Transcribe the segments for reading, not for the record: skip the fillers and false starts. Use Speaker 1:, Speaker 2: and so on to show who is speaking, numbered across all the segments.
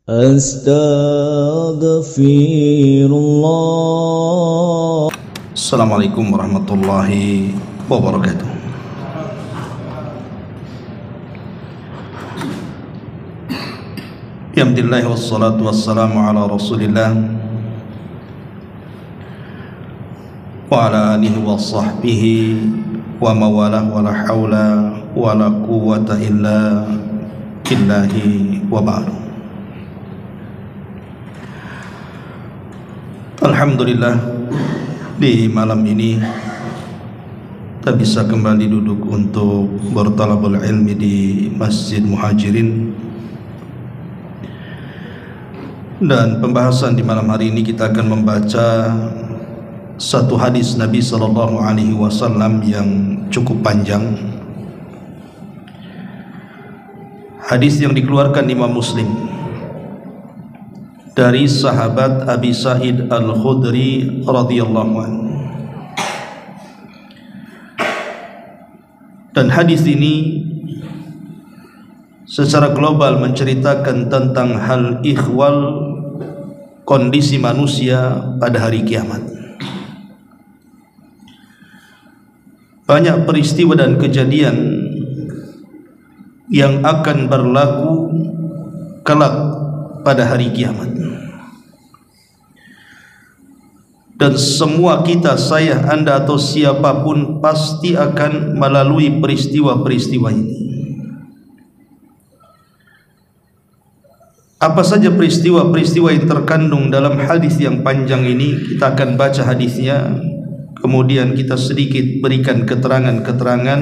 Speaker 1: Astaghfirullah.
Speaker 2: Assalamualaikum warahmatullahi wabarakatuh. Alhamdulillah wassalatu wassalamu ala Rasulillah wa ala alihi wa sahbihi wa mawalah wa la hawla wa la quwwata illa billahi wa ba'du. Alhamdulillah, di malam ini kita bisa kembali duduk untuk bertalabul ilmi di Masjid Muhajirin. Dan pembahasan di malam hari ini kita akan membaca satu hadis Nabi sallallahu alaihi wasallam yang cukup panjang. Hadis yang dikeluarkan Imam Muslim dari sahabat Abi Sa'id Al-Khudri radhiyallahu anhu. Dan hadis ini secara global menceritakan tentang hal ikhwal, kondisi manusia pada hari kiamat. Banyak peristiwa dan kejadian yang akan berlaku kelak pada hari kiamat. Dan semua kita, saya, anda atau siapapun pasti akan melalui peristiwa-peristiwa ini. Apa saja peristiwa-peristiwa yang terkandung dalam hadis yang panjang ini? Kita akan baca hadisnya, kemudian kita sedikit berikan keterangan-keterangan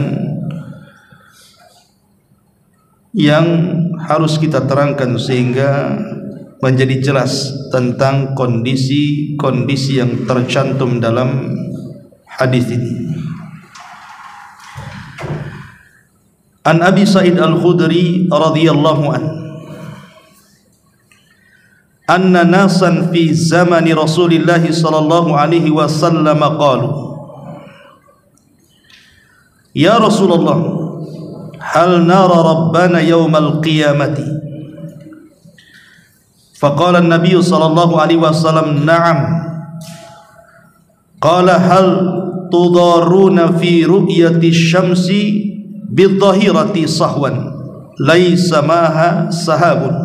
Speaker 2: yang harus kita terangkan sehingga menjadi jelas tentang kondisi-kondisi yang tercantum dalam hadis ini. An Abi Sa'id Al-Khudri radhiyallahu anhu, anna nasan fi zamani Rasulillah sallallahu alaihi wasallam qalu, ya Rasulullah, hal nara rabbana yawmal qiyamati? Faqala an-nabiy sallallahu alaihi wasallam, na'am. Qala hal tudaruna fi ru'yati syamsi bidhahirati sahwan laysa maha sahabun,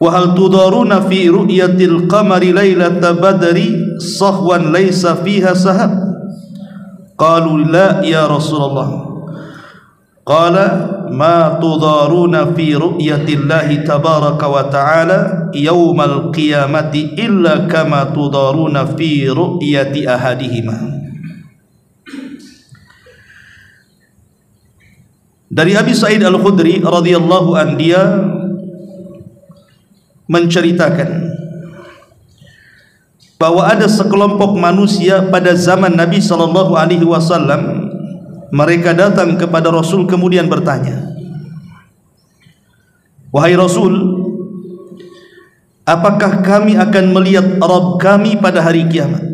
Speaker 2: wa hal tudaruna fi ru'yatil qamari lailata badri sahwan laysa fiha sahab? Qalu la ya Rasulullah. Qala ma tudaruna fi ru'yatillahi tabaraka wa ta'ala yawmal qiyamati illa kama tudaruna fi ru'yati ahadihima. Dari Abi Sa'id Al-Khudri radhiyallahu anhu, dia menceritakan bahwa ada sekelompok manusia pada zaman Nabi sallallahu alaihi wasallam. Mereka datang kepada Rasul kemudian bertanya, wahai Rasul, apakah kami akan melihat Rabb kami pada hari kiamat?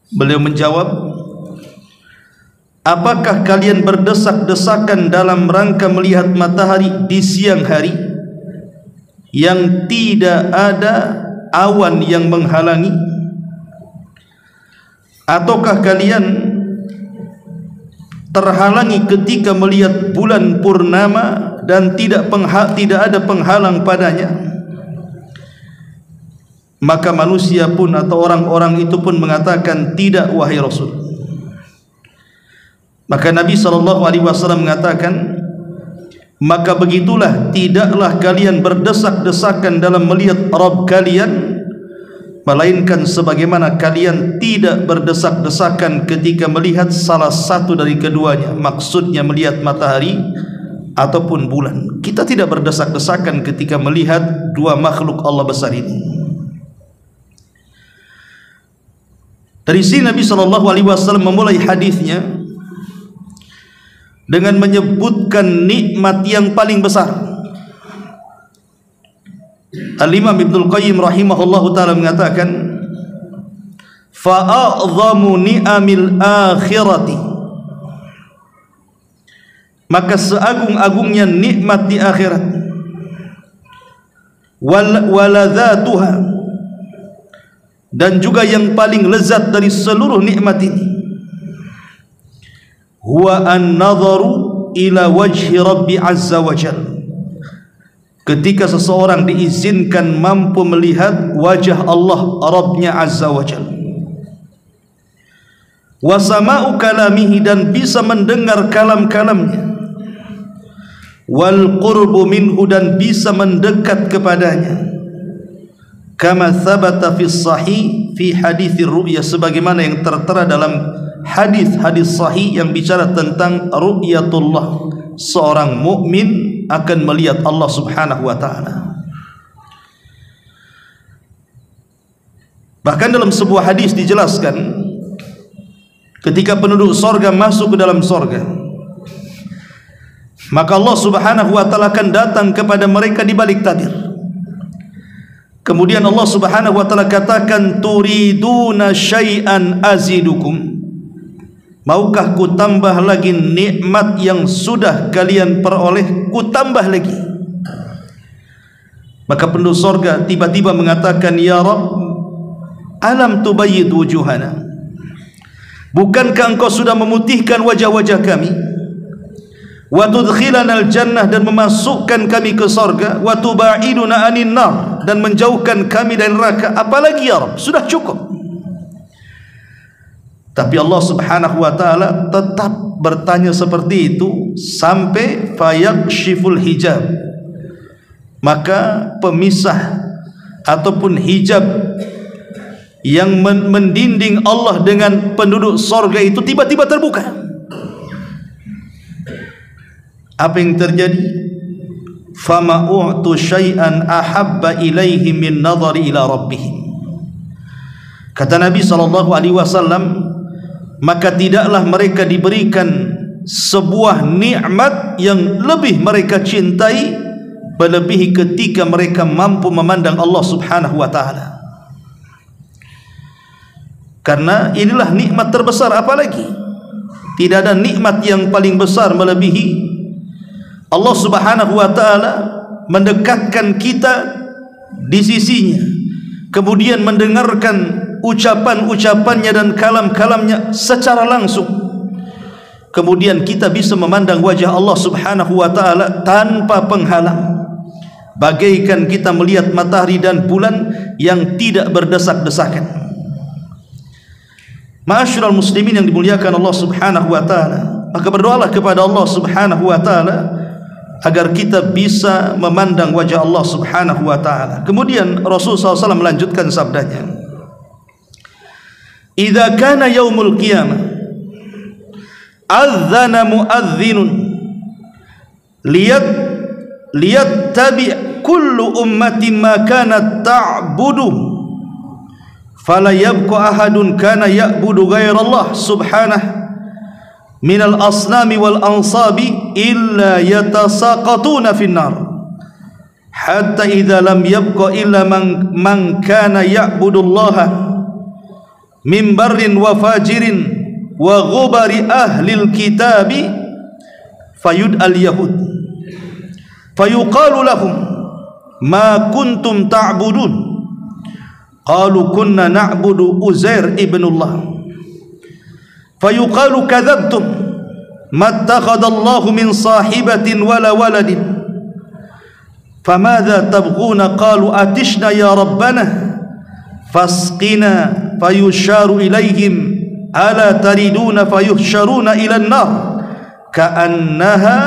Speaker 2: Beliau menjawab, apakah kalian berdesak-desakan dalam rangka melihat matahari di siang hari yang tidak ada awan yang menghalangi? Ataukah kalian terhalangi ketika melihat bulan purnama dan tidak ada penghalang padanya? Maka manusia pun atau orang-orang itu pun mengatakan, tidak wahai Rasul. Maka Nabi SAW mengatakan, maka begitulah tidaklah kalian berdesak-desakan dalam melihat Rabb kalian, melainkan sebagaimana kalian tidak berdesak-desakan ketika melihat salah satu dari keduanya, maksudnya melihat matahari ataupun bulan. Kita tidak berdesak-desakan ketika melihat dua makhluk Allah besar ini. Dari sini Nabi SAW memulai hadisnya dengan menyebutkan nikmat yang paling besar. Al-Imam Ibnul Qayyim rahimahullahu ta'ala mengatakan, fa'a'zamu ni'amil akhirati, maka seagung-agungnya nikmat di akhirat, waladzatuha, dan juga yang paling lezat dari seluruh nikmat ini, huwa an-nadharu ila wajhi Rabbi azza wa jalla, ketika seseorang diizinkan mampu melihat wajah Allah Rabbnya azza wa jalla, wa sama'u kalamihi, dan bisa mendengar kalam-kalamnya, wal qurbu minhu, dan bisa mendekat kepadanya, kama thabata fi sahih fi hadits ru'ya, sebagaimana yang tertera dalam hadis-hadis sahih yang bicara tentang ru'yatullah, seorang mukmin akan melihat Allah Subhanahu wa taala. Bahkan dalam sebuah hadis dijelaskan, ketika penduduk sorga masuk ke dalam sorga, maka Allah Subhanahu wa ta'ala akan datang kepada mereka di balik tabir. Kemudian Allah Subhanahu wa ta'ala katakan, turiduna syai'an azidukum, maukah ku tambah lagi nikmat yang sudah kalian peroleh, ku tambah lagi. Maka penduduk sorga tiba-tiba mengatakan, ya Rabb, alam tubayyid wujuhana, bukankah engkau sudah memutihkan wajah-wajah kami, wa tudkhilana al-jannah, dan memasukkan kami ke sorga, wa tubaiduna anin nar, dan menjauhkan kami dari neraka, apalagi ya Rabb, sudah cukup. Tapi Allah Subhanahu wa ta'ala tetap bertanya seperti itu sampai fayakshiful hijab, maka pemisah ataupun hijab yang mendinding Allah dengan penduduk sorga itu tiba-tiba terbuka. Apa yang terjadi? Fama u'tu syai'an ahabba ilaihi min nadhari ila rabbihim. Kata Nabi SAW, maka tidaklah mereka diberikan sebuah nikmat yang lebih mereka cintai melebihi ketika mereka mampu memandang Allah Subhanahu wa ta'ala. Karena inilah nikmat terbesar, apalagi tidak ada nikmat yang paling besar melebihi Allah Subhanahu wa ta'ala mendekatkan kita di sisinya, kemudian mendengarkan ucapan-ucapannya dan kalam-kalamnya secara langsung, kemudian kita bisa memandang wajah Allah Subhanahu wa ta'ala tanpa penghalang, bagaikan kita melihat matahari dan bulan yang tidak berdesak-desakan. Ma'asyiral muslimin yang dimuliakan Allah Subhanahu wa ta'ala, maka berdoalah kepada Allah Subhanahu wa ta'ala agar kita bisa memandang wajah Allah Subhanahu wa ta'ala. Kemudian Rasulullah SAW melanjutkan sabdanya, idza kana yaumul qiyamah adzana muadzdhinun liyattabi kullu ummatin ma kanat ta'budu fala yabqa ahadun kana ya'budu ghairallah subhanahu minal asnami wal ansabi illa yatasaqatuna finnar hatta idza lam yabqa illa man kana ya'budullaha min barrin wa fajirin wa ghubari ahlil kitabi fayud'al yahud fayuqalu lahum ma kuntum ta'budun qalu kunna na'budu Uzair ibnullah fayuqalu kadzabtum mattakhadallahu min sahibatin wala waladin famadza tabghuna qalu atishna ya rabbana fasqina fayusharu ilaihim ala tariduna fayuhsyaruna ilan nar ka'annaha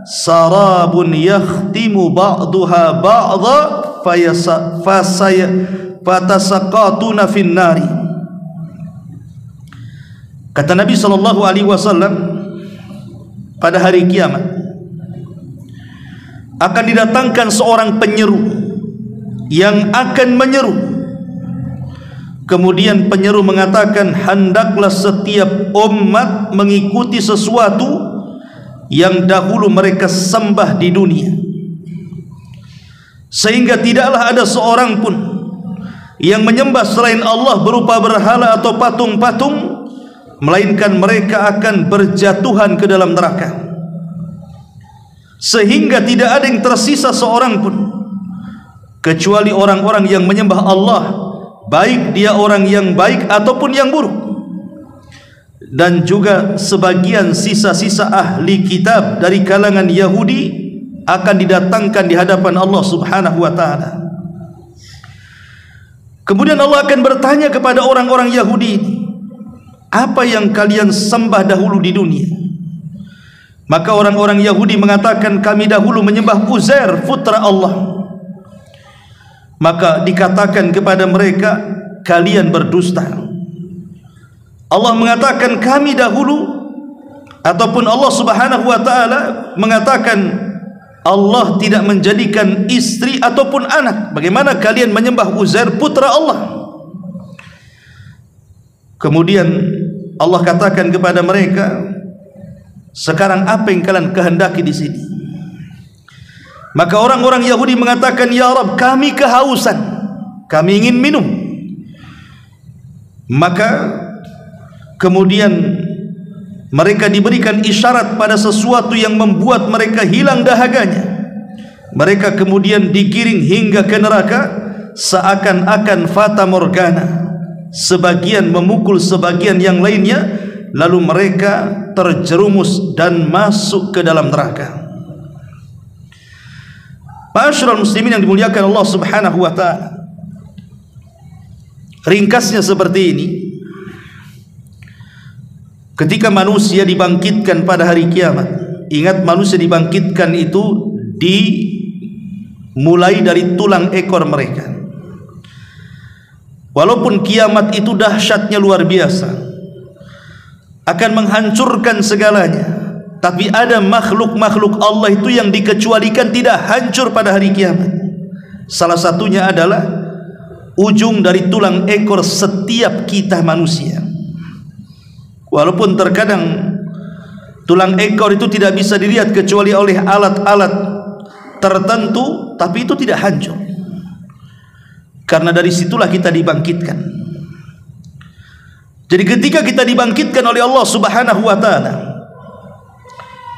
Speaker 2: sarabun yakhtimu ba'duha ba'dha fatasaqatuna fin nari. Kata Nabi SAW, pada hari kiamat akan didatangkan seorang penyeru yang akan menyeru. Kemudian penyeru mengatakan, hendaklah setiap umat mengikuti sesuatu yang dahulu mereka sembah di dunia, sehingga tidaklah ada seorang pun yang menyembah selain Allah berupa berhala atau patung-patung, melainkan mereka akan berjatuhan ke dalam neraka, sehingga tidak ada yang tersisa seorang pun kecuali orang-orang yang menyembah Allah, baik dia orang yang baik ataupun yang buruk. Dan juga sebagian sisa-sisa ahli kitab dari kalangan Yahudi akan didatangkan di hadapan Allah Subhanahu wa ta'ala. Kemudian Allah akan bertanya kepada orang-orang Yahudi, apa yang kalian sembah dahulu di dunia? Maka orang-orang Yahudi mengatakan, kami dahulu menyembah Uzair, putra Allah. Maka dikatakan kepada mereka, kalian berdusta. Allah mengatakan, kami dahulu, ataupun Allah Subhanahu wa ta'ala mengatakan, Allah tidak menjadikan istri ataupun anak. Bagaimana kalian menyembah Uzair, putra Allah? Kemudian Allah katakan kepada mereka, sekarang apa yang kalian kehendaki di sini? Maka orang-orang Yahudi mengatakan, ya Rabb, kami kehausan, kami ingin minum. Maka kemudian mereka diberikan isyarat pada sesuatu yang membuat mereka hilang dahaganya. Mereka kemudian digiring hingga ke neraka seakan-akan fata morgana, sebagian memukul sebagian yang lainnya, lalu mereka terjerumus dan masuk ke dalam neraka. Ma'asyiral muslimin yang dimuliakan Allah Subhanahu wa ta'ala, ringkasnya seperti ini. Ketika manusia dibangkitkan pada hari kiamat, ingat manusia dibangkitkan itu dimulai dari tulang ekor mereka. Walaupun kiamat itu dahsyatnya luar biasa, akan menghancurkan segalanya, tapi ada makhluk-makhluk Allah itu yang dikecualikan tidak hancur pada hari kiamat. Salah satunya adalah ujung dari tulang ekor setiap kita manusia. Walaupun terkadang tulang ekor itu tidak bisa dilihat kecuali oleh alat-alat tertentu, tapi itu tidak hancur, karena dari situlah kita dibangkitkan. Jadi ketika kita dibangkitkan oleh Allah Subhanahu wa ta'ala,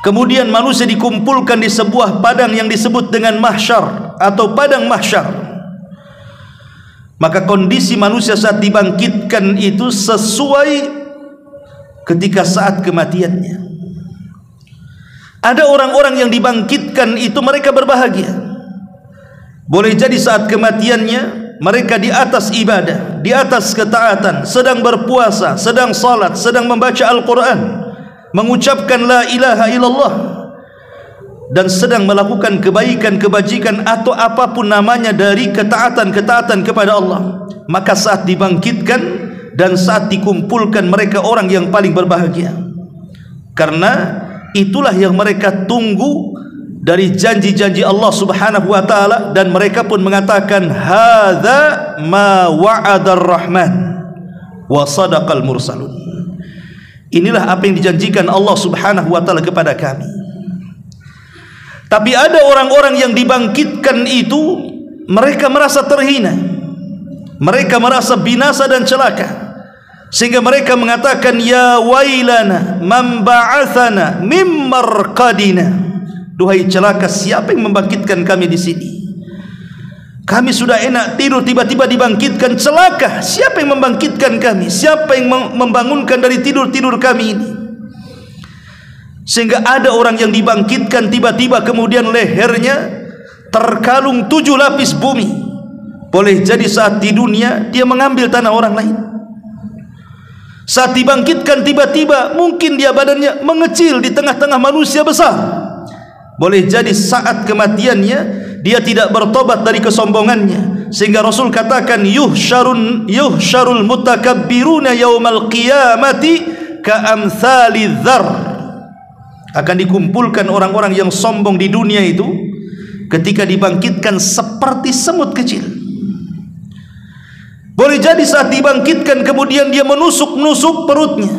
Speaker 2: kemudian manusia dikumpulkan di sebuah padang yang disebut dengan mahsyar atau padang mahsyar, maka kondisi manusia saat dibangkitkan itu sesuai ketika saat kematiannya. Ada orang-orang yang dibangkitkan itu mereka berbahagia. Boleh jadi saat kematiannya mereka di atas ibadah, di atas ketaatan, sedang berpuasa, sedang salat, sedang membaca Al-Quran, mengucapkan la ilaha illallah, dan sedang melakukan kebaikan-kebajikan atau apapun namanya dari ketaatan-ketaatan kepada Allah. Maka saat dibangkitkan dan saat dikumpulkan, mereka orang yang paling berbahagia, karena itulah yang mereka tunggu dari janji-janji Allah Subhanahu wa ta'ala. Dan mereka pun mengatakan, hadza ma wa'adar rahman wa sadaqal mursalun. Inilah apa yang dijanjikan Allah Subhanahu wa ta'ala kepada kami. Tapi ada orang-orang yang dibangkitkan itu mereka merasa terhina, mereka merasa binasa dan celaka, sehingga mereka mengatakan, ya wailana man ba'athana mim marqadina. Duhai celaka, siapa yang membangkitkan kami di sini? Kami sudah enak tidur, tiba-tiba dibangkitkan. Celaka, siapa yang membangkitkan kami? Siapa yang membangunkan dari tidur-tidur kami ini? Sehingga ada orang yang dibangkitkan tiba-tiba kemudian lehernya terkalung 7 lapis bumi. Boleh jadi saat di dunia dia mengambil tanah orang lain. Saat dibangkitkan tiba-tiba mungkin dia badannya mengecil di tengah-tengah manusia besar. Boleh jadi saat kematiannya dia tidak bertobat dari kesombongannya, sehingga Rasul katakan, yuhsyarul mutakabbiruna yaumal qiyamati ka'amthali dzar. Akan dikumpulkan orang-orang yang sombong di dunia itu ketika dibangkitkan seperti semut kecil. Boleh jadi saat dibangkitkan kemudian dia menusuk-nusuk perutnya,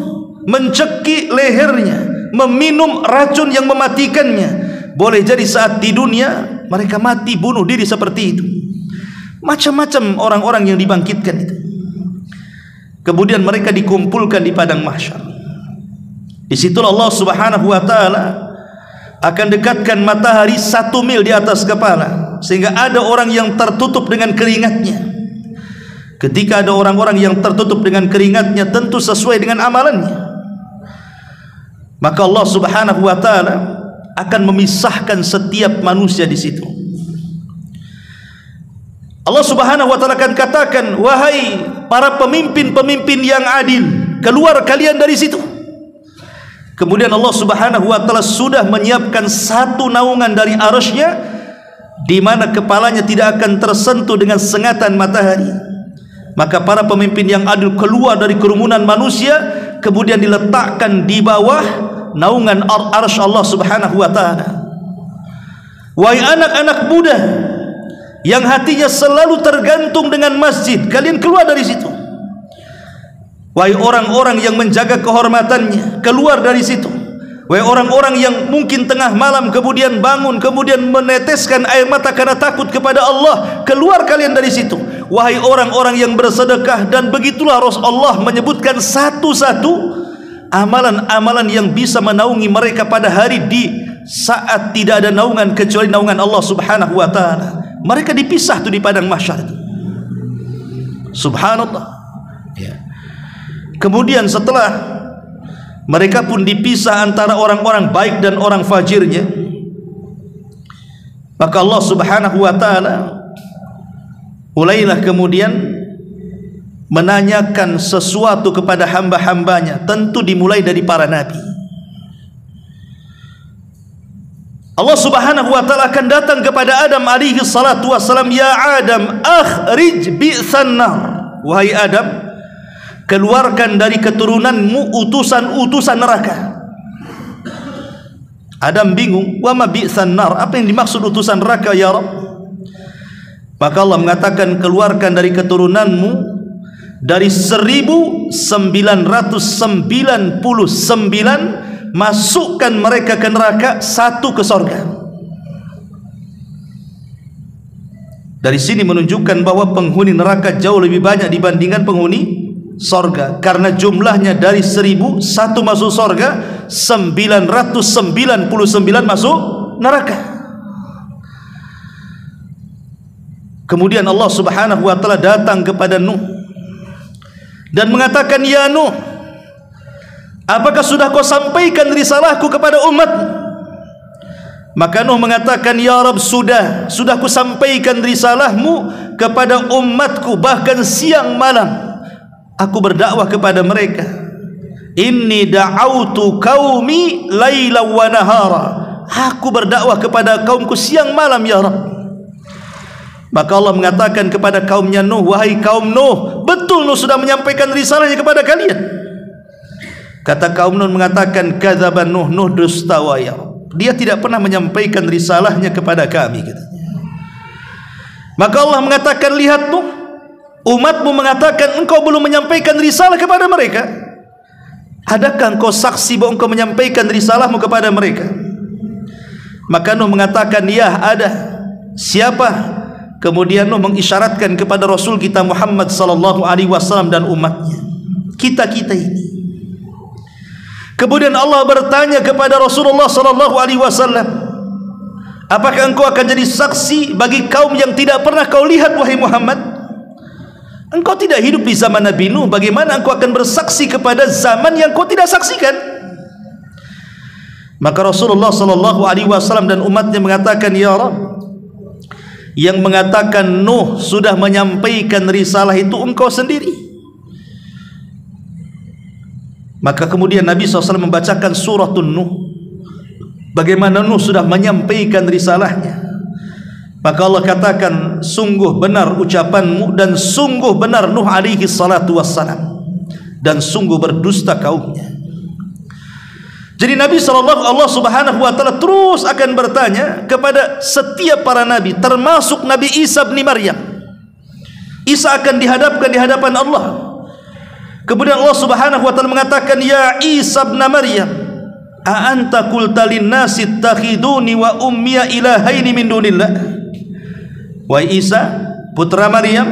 Speaker 2: mencekik lehernya, meminum racun yang mematikannya. Boleh jadi saat di dunia mereka mati bunuh diri seperti itu. Macam-macam orang-orang yang dibangkitkan itu. Kemudian mereka dikumpulkan di padang mahsyar. Di situ Allah Subhanahu wa ta'ala akan dekatkan matahari 1 mil di atas kepala, sehingga ada orang yang tertutup dengan keringatnya. Ketika ada orang-orang yang tertutup dengan keringatnya, tentu sesuai dengan amalannya, maka Allah Subhanahu wa taala akan memisahkan setiap manusia di situ. Allah Subhanahu wa taala akan katakan, wahai para pemimpin-pemimpin yang adil, keluar kalian dari situ. Kemudian Allah Subhanahu wa taala sudah menyiapkan satu naungan dari arasy-Nya, di mana kepalanya tidak akan tersentuh dengan sengatan matahari. Maka para pemimpin yang adil keluar dari kerumunan manusia, kemudian diletakkan di bawah naungan arsy Allah Subhanahu wa taala. Wahai anak-anak muda yang hatinya selalu tergantung dengan masjid, kalian keluar dari situ. Wahai orang-orang yang menjaga kehormatannya, keluar dari situ. Wahai orang-orang yang mungkin tengah malam kemudian bangun, kemudian meneteskan air mata karena takut kepada Allah, keluar kalian dari situ. Wahai orang-orang yang bersedekah, dan begitulah Rasulullah menyebutkan satu-satu amalan-amalan yang bisa menaungi mereka pada hari di saat tidak ada naungan kecuali naungan Allah Subhanahu wa taala. Mereka dipisah tuh di padang mahsyar itu. Subhanallah. Ya. Kemudian setelah mereka pun dipisah antara orang-orang baik dan orang fajirnya, maka Allah Subhanahu wa taala mulailah kemudian menanyakan sesuatu kepada hamba-hambanya, tentu dimulai dari para nabi. Allah Subhanahu wa taala akan datang kepada Adam alaihi salatu wassalam, ya Adam, akhrij bi'san nar. Wahai Adam, keluarkan dari keturunanmu utusan-utusan neraka. Adam bingung, wa ma bi'san nar, apa yang dimaksud utusan neraka ya Rabb? Maka Allah mengatakan, keluarkan dari keturunanmu dari 1999, masukkan mereka ke neraka, satu ke sorga. Dari sini menunjukkan bahwa penghuni neraka jauh lebih banyak dibandingkan penghuni sorga, karena jumlahnya dari 1000, satu masuk sorga, 999 masuk neraka. Kemudian Allah Subhanahu wa taala datang kepada Nuh dan mengatakan, ya Nuh, apakah sudah kau sampaikan risalahku kepada umatmu? Maka Nuh mengatakan, ya Rabb, sudah ku sampaikan risalahmu kepada umatku, bahkan siang malam aku berdakwah kepada mereka. Inni da'autu qaumi laila wa nahara, aku berdakwah kepada kaumku siang malam ya Rabb. Maka Allah mengatakan kepada kaumnya Nuh, wahai kaum Nuh, betul Nuh sudah menyampaikan risalahnya kepada kalian. Kata kaum Nuh mengatakan, kadzaban Nuh, Nuh dusta ya Rabb, dia tidak pernah menyampaikan risalahnya kepada kami, katanya. Maka Allah mengatakan, lihat Nuh, umatmu mengatakan engkau belum menyampaikan risalah kepada mereka. Adakah engkau saksi bahwa engkau menyampaikan risalahmu kepada mereka? Maka Nuh mengatakan, ya ada. Siapa? Kemudian Nuh mengisyaratkan kepada Rasul kita Muhammad sallallahu alaihi wasallam dan umatnya, kita-kita ini. Kemudian Allah bertanya kepada Rasulullah sallallahu alaihi wasallam, apakah engkau akan jadi saksi bagi kaum yang tidak pernah kau lihat wahai Muhammad? Engkau tidak hidup di zaman Nabi Nuh, bagaimana engkau akan bersaksi kepada zaman yang kau tidak saksikan? Maka Rasulullah sallallahu alaihi wasallam dan umatnya mengatakan, ya Rabb, yang mengatakan Nuh sudah menyampaikan risalah itu engkau sendiri. Maka kemudian Nabi SAW membacakan suratun Nuh, bagaimana Nuh sudah menyampaikan risalahnya. Maka Allah katakan, sungguh benar ucapanmu, dan sungguh benar Nuh alaihi salatu wassalam, dan sungguh berdusta kaumnya. Jadi Nabi Allah Subhanahu wa taala terus akan bertanya kepada setiap para nabi, termasuk Nabi Isa bin Maryam. Isa akan dihadapkan di hadapan Allah. Kemudian Allah Subhanahu wa taala mengatakan, ya Isa bin Maryam, a anta qulta lin-nasi ittakhiduni wa ummiya ilahaini min dunillah. Wahai Isa, putra Maryam,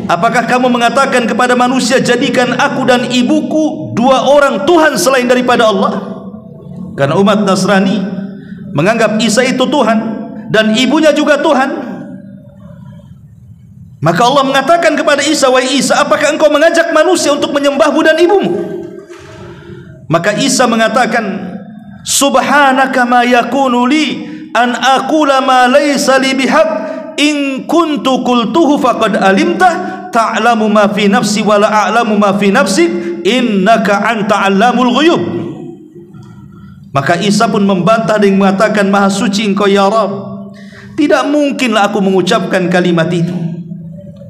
Speaker 2: apakah kamu mengatakan kepada manusia, jadikan aku dan ibuku dua orang Tuhan selain daripada Allah? Karena umat Nasrani menganggap Isa itu Tuhan, dan ibunya juga Tuhan. Maka Allah mengatakan kepada Isa, wahai Isa, apakah engkau mengajak manusia untuk menyembahmu dan ibumu? Maka Isa mengatakan, subhanaka ma yakunu li an aqula ma laysa li bihaq, in kuntu qultuhu faqad alimta, ta'lamu ma fi nafsi wa la a'lamu ma fi nafsik, innaka anta 'allamul ghuyub. Maka Isa pun membantah dan mengatakan, maha suci engkau ya Rabb, tidak mungkinlah aku mengucapkan kalimat itu.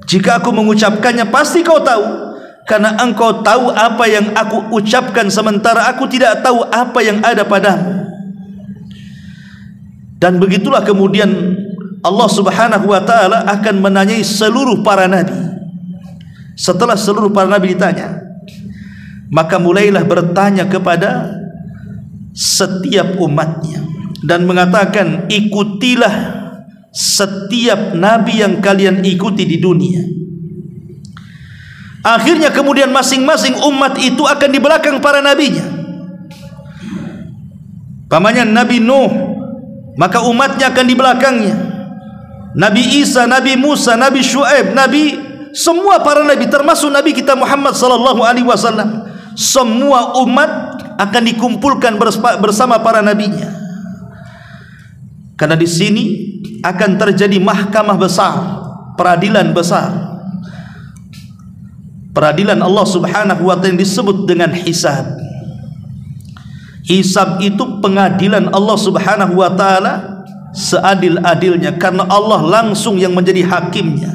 Speaker 2: Jika aku mengucapkannya pasti kau tahu, karena engkau tahu apa yang aku ucapkan, sementara aku tidak tahu apa yang ada padamu. Dan begitulah kemudian Allah subhanahu wa ta'ala akan menanyai seluruh para nabi. Setelah seluruh para nabi ditanya, maka mulailah bertanya kepada setiap umatnya dan mengatakan, ikutilah setiap nabi yang kalian ikuti di dunia. Akhirnya kemudian masing-masing umat itu akan di belakang para nabinya. Pamannya Nabi Nuh, maka umatnya akan di belakangnya. Nabi Isa, Nabi Musa, Nabi Syuaib, Nabi, semua para nabi, termasuk Nabi kita Muhammad sallallahu alaihi wasallam, semua umat akan dikumpulkan bersama para nabinya. Karena di sini akan terjadi mahkamah besar, peradilan besar. Peradilan Allah subhanahu wa ta'ala yang disebut dengan hisab. Hisab itu pengadilan Allah subhanahu wa ta'ala seadil-adilnya, karena Allah langsung yang menjadi hakimnya,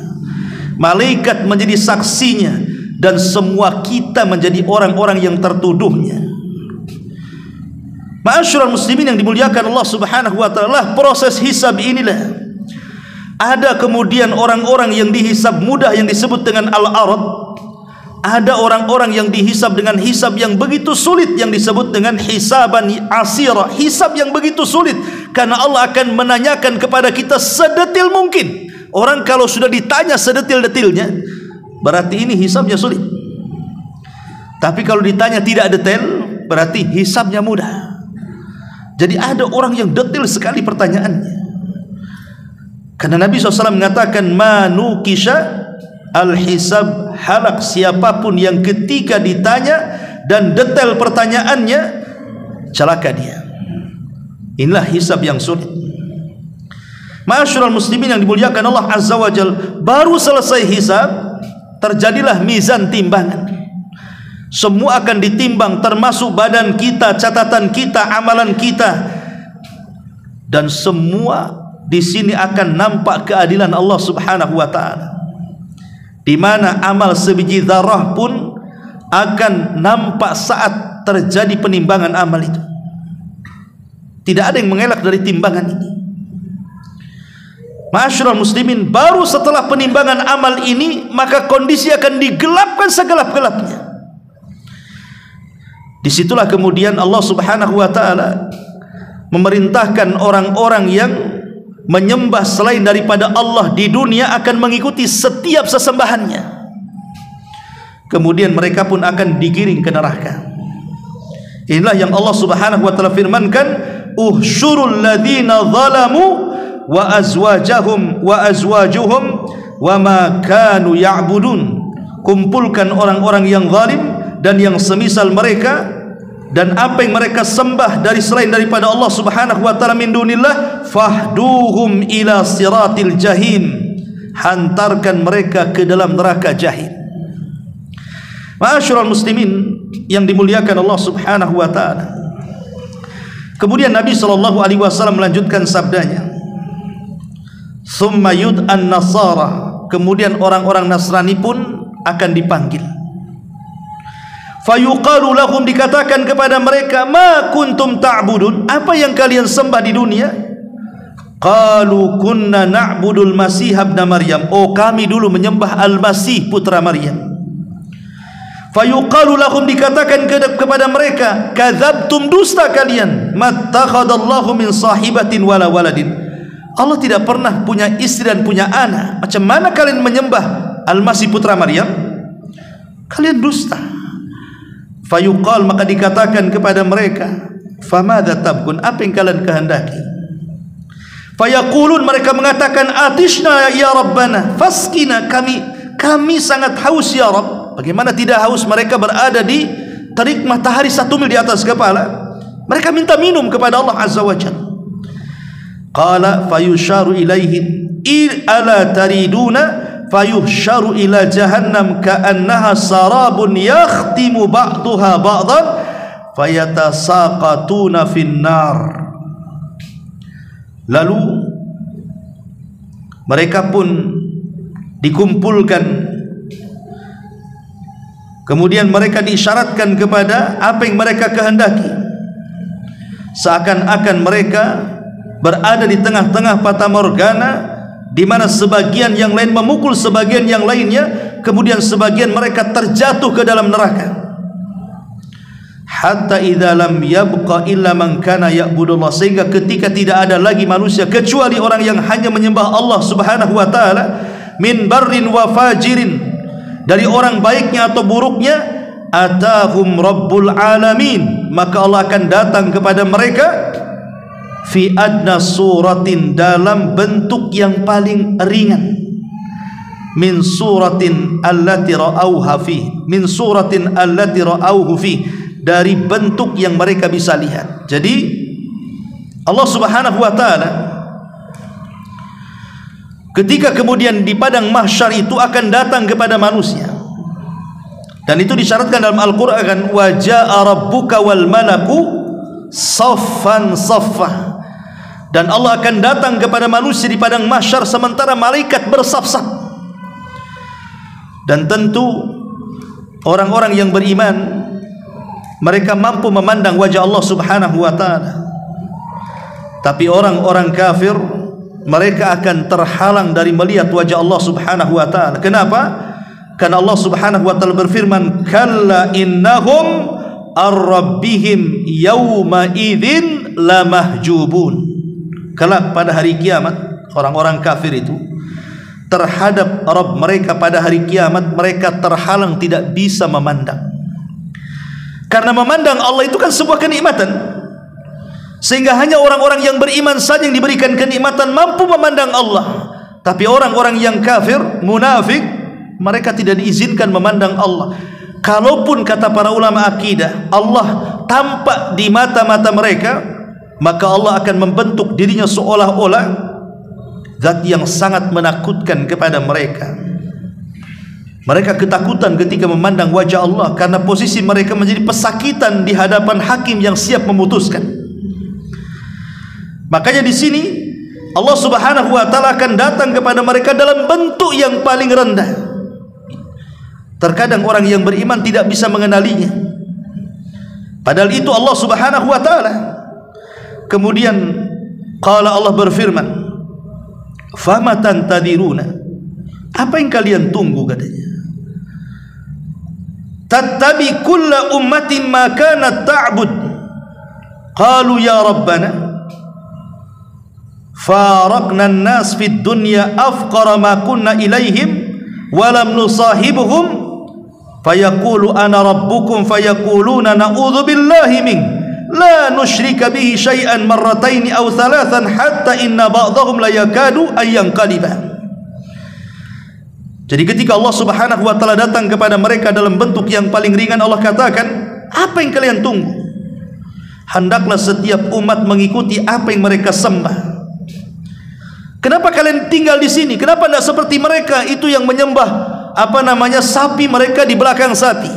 Speaker 2: malaikat menjadi saksinya, dan semua kita menjadi orang-orang yang tertuduhnya. Ma'asyiral muslimin yang dimuliakan Allah subhanahu wa ta'ala, proses hisab inilah ada kemudian orang-orang yang dihisab mudah yang disebut dengan al-arad, ada orang-orang yang dihisab dengan hisab yang begitu sulit yang disebut dengan hisaban asira, hisab yang begitu sulit karena Allah akan menanyakan kepada kita sedetil mungkin. Orang kalau sudah ditanya sedetil-detilnya berarti ini hisabnya sulit, tapi kalau ditanya tidak detail berarti hisabnya mudah. Jadi ada orang yang detail sekali pertanyaannya, karena Nabi SAW mengatakan, manukisha al-hisab halak, siapapun yang ketika ditanya dan detail pertanyaannya celaka dia. Inilah hisab yang sulit. Ma'asyiral muslimin yang dimuliakan Allah azza wa jal, baru selesai hisab terjadilah mizan, timbangan. Semua akan ditimbang, termasuk badan kita, catatan kita, amalan kita, dan semua di sini akan nampak keadilan Allah subhanahu wa ta'ala, di mana amal sebiji zarah pun akan nampak saat terjadi penimbangan amal itu. Tidak ada yang mengelak dari timbangan ini. Ma'asyiral muslimin, baru setelah penimbangan amal ini maka kondisi akan digelapkan segelap-gelapnya. Disitulah kemudian Allah subhanahu wa ta'ala memerintahkan orang-orang yang menyembah selain daripada Allah di dunia akan mengikuti setiap sesembahannya. Kemudian mereka pun akan digiring ke neraka. Inilah yang Allah subhanahu wa ta'ala firmankan, uhsyurul ladhina zalamu wa azwajuhum wa ma kanu ya'budun. Kumpulkan orang-orang yang zalim dan yang semisal mereka dan apa yang mereka sembah dari selain daripada Allah subhanahu wa ta'ala min dunillah, fahduhum ila siratil jahim, hantarkan mereka ke dalam neraka jahim. Ma'asyiral muslimin yang dimuliakan Allah subhanahu wa ta'ala, kemudian Nabi SAW melanjutkan sabdanya, thumma yud'an nasara, kemudian orang-orang Nasrani pun akan dipanggil. Fayuqalu lahum, dikatakan kepada mereka, ma kuntum ta'budun, apa yang kalian sembah di dunia? Qalu kunna na'budul masih ibn Maryam, oh kami dulu menyembah Al-Masih putra Maryam. Fayuqalu lahum, dikatakan kepada mereka, kadzabtum, dusta kalian, mattakhadallahu min sahibatin wala waladin, Allah tidak pernah punya istri dan punya anak, macam mana kalian menyembah Al-Masih putra Maryam? Kalian dusta. Fayuqal, maka dikatakan kepada mereka, famadza tabgun, apa yang kalian kehendaki? Fayaqulun, mereka mengatakan, atishna ya Rabbana faskina, kami sangat haus ya Rabb. Bagaimana tidak haus, mereka berada di terik matahari 1 mil di atas kepala. Mereka minta minum kepada Allah Azza wa Jalla. Qala fayusharu ilaihim ala tariduna fayuhsharu ila jahannam ka'annaha sarabun yakhtimu ba'duha ba'dan fayatasaqatuna finnar. Lalu mereka pun dikumpulkan, kemudian mereka diisyaratkan kepada apa yang mereka kehendaki, seakan-akan mereka berada di tengah-tengah fata morgana, di mana sebagian yang lain memukul sebagian yang lainnya, kemudian sebagian mereka terjatuh ke dalam neraka. Hatta idza lam yabqa illa man kana ya'budullah, sehingga ketika tidak ada lagi manusia kecuali orang yang hanya menyembah Allah Subhanahu wa taala, min barrin wa fajirin, dari orang baiknya atau buruknya, atahum rabbul alamin, maka Allah akan datang kepada mereka fi adna suratin, dalam bentuk yang paling ringan, min suratin allati ra'auha fi, min suratin allati ra'auhu fi, dari bentuk yang mereka bisa lihat. Jadi Allah Subhanahu wa taala ketika kemudian di padang mahsyar itu akan datang kepada manusia, dan itu disyaratkan dalam Al-Qur'an, wa jaa rabbuka wal malaku saffan saffa, dan Allah akan datang kepada manusia di padang mahsyar sementara malaikat bersaf-saf. Dan tentu orang-orang yang beriman mereka mampu memandang wajah Allah Subhanahu wa taala. Tapi orang-orang kafir mereka akan terhalang dari melihat wajah Allah Subhanahu wa taala. Kenapa? Karena Allah Subhanahu wa taala berfirman, kalla innahum ar-rabbihim yawma idzin lamahjubun. Kelak pada hari kiamat, orang-orang kafir itu terhadap Rabb mereka pada hari kiamat mereka terhalang, tidak bisa memandang. Karena memandang Allah itu kan sebuah kenikmatan, sehingga hanya orang-orang yang beriman saja yang diberikan kenikmatan mampu memandang Allah. Tapi orang-orang yang kafir, munafik, mereka tidak diizinkan memandang Allah. Kalaupun kata para ulama akidah Allah tampak di mata-mata mereka, maka Allah akan membentuk dirinya seolah-olah zat yang sangat menakutkan kepada mereka. Mereka ketakutan ketika memandang wajah Allah, karena posisi mereka menjadi pesakitan di hadapan hakim yang siap memutuskan. Makanya di sini Allah Subhanahu wa taala akan datang kepada mereka dalam bentuk yang paling rendah. Terkadang orang yang beriman tidak bisa mengenalinya, padahal itu Allah Subhanahu wa taala. Kemudian qala, Allah berfirman, fama tantadiruna, apa yang kalian tunggu, katanya. Tattabi kulla ummatin ma kanat ta'bud, qalu ya rabbana faraqna an-nas fid dunya afqara ma kunna ilaihim wa lam nusahibuhum fayaqulu ana rabbukum fayaquluna na'udzu billahi min la nusyrika bihi syai'an marrataini aw thalathan hatta inna ba'dahum la yakadu ayyanqaliba. Jadi ketika Allah Subhanahu wa taala datang kepada mereka dalam bentuk yang paling ringan, Allah katakan, apa yang kalian tunggu? Hendaklah setiap umat mengikuti apa yang mereka sembah. Kenapa kalian tinggal di sini? Kenapa tidak seperti mereka itu yang menyembah sapi mereka di belakang sapi,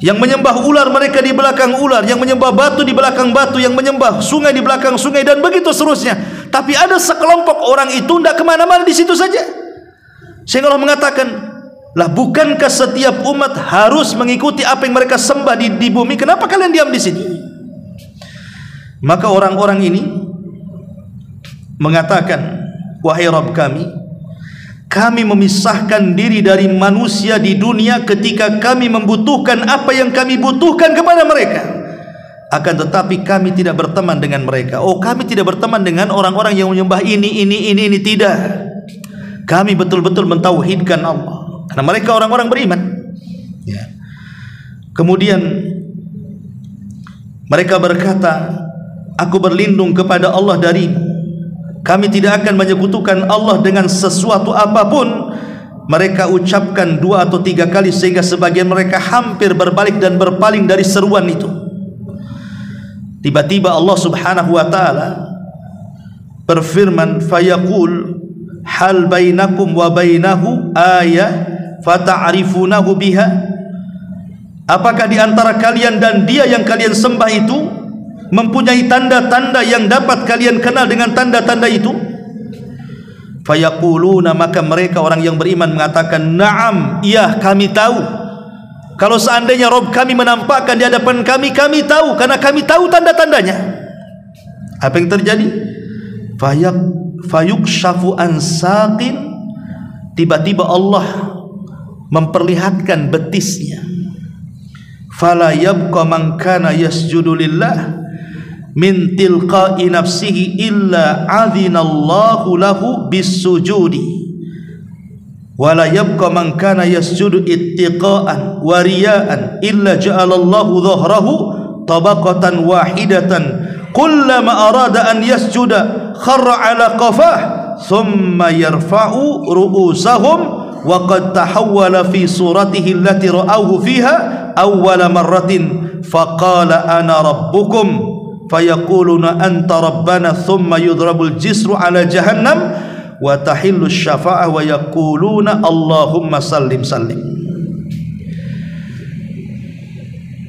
Speaker 2: yang menyembah ular mereka di belakang ular, yang menyembah batu di belakang batu, yang menyembah sungai di belakang sungai, dan begitu seterusnya. Tapi ada sekelompok orang itu tidak kemana-mana, di situ saja. Sehingga Allah mengatakan, lah bukankah setiap umat harus mengikuti apa yang mereka sembah di bumi? Kenapa kalian diam di sini? Maka orang-orang ini mengatakan, wahai Rabb kami memisahkan diri dari manusia di dunia ketika kami membutuhkan apa yang kami butuhkan kepada mereka. Akan tetapi kami tidak berteman dengan mereka. Oh, kami tidak berteman dengan orang-orang yang menyembah ini, tidak. Kami betul-betul mentauhidkan Allah, karena mereka orang-orang beriman. Ya. Kemudian mereka berkata, aku berlindung kepada Allah darimu, kami tidak akan menyekutukan Allah dengan sesuatu apapun. Mereka ucapkan 2 atau 3 kali sehingga sebagian mereka hampir berbalik dan berpaling dari seruan itu. Tiba-tiba Allah Subhanahu wa taala berfirman, fayaqul hal bainakum wa bainahu ayah fata'rifunahu biha. Apakah di antara kalian dan dia yang kalian sembah itu mempunyai tanda-tanda yang dapat kalian kenal dengan tanda-tanda itu? Fayaquluna, maka mereka orang yang beriman mengatakan, na'am, iya kami tahu. Kalau seandainya Rabb kami menampakkan di hadapan kami, kami tahu, karena kami tahu tanda-tandanya. Apa yang terjadi? Fayukshafu an saqin, tiba-tiba Allah memperlihatkan betisnya. Fala yabqa man kana yasjudu lillah min tilqa'i nafsihi illa adhinallahu lahu bis-sujudi wala yabqa man kana yasjudu ittiqa'an wa riya'an illa ja'alallahu dhahrahu tabaqatan wahidatan kullama arada an yasjuda kharra ala qafah thumma yarfa'u ru'usahum wa qad tahawwala fi suratihi allati ra'awhu fiha awwala marratin faqala ana rabbukum fayaquluna anta rabbana thumma yudrabul jisru ala jahannam wa tahillu syafa'ah wa yaquluna Allahumma sallim sallim.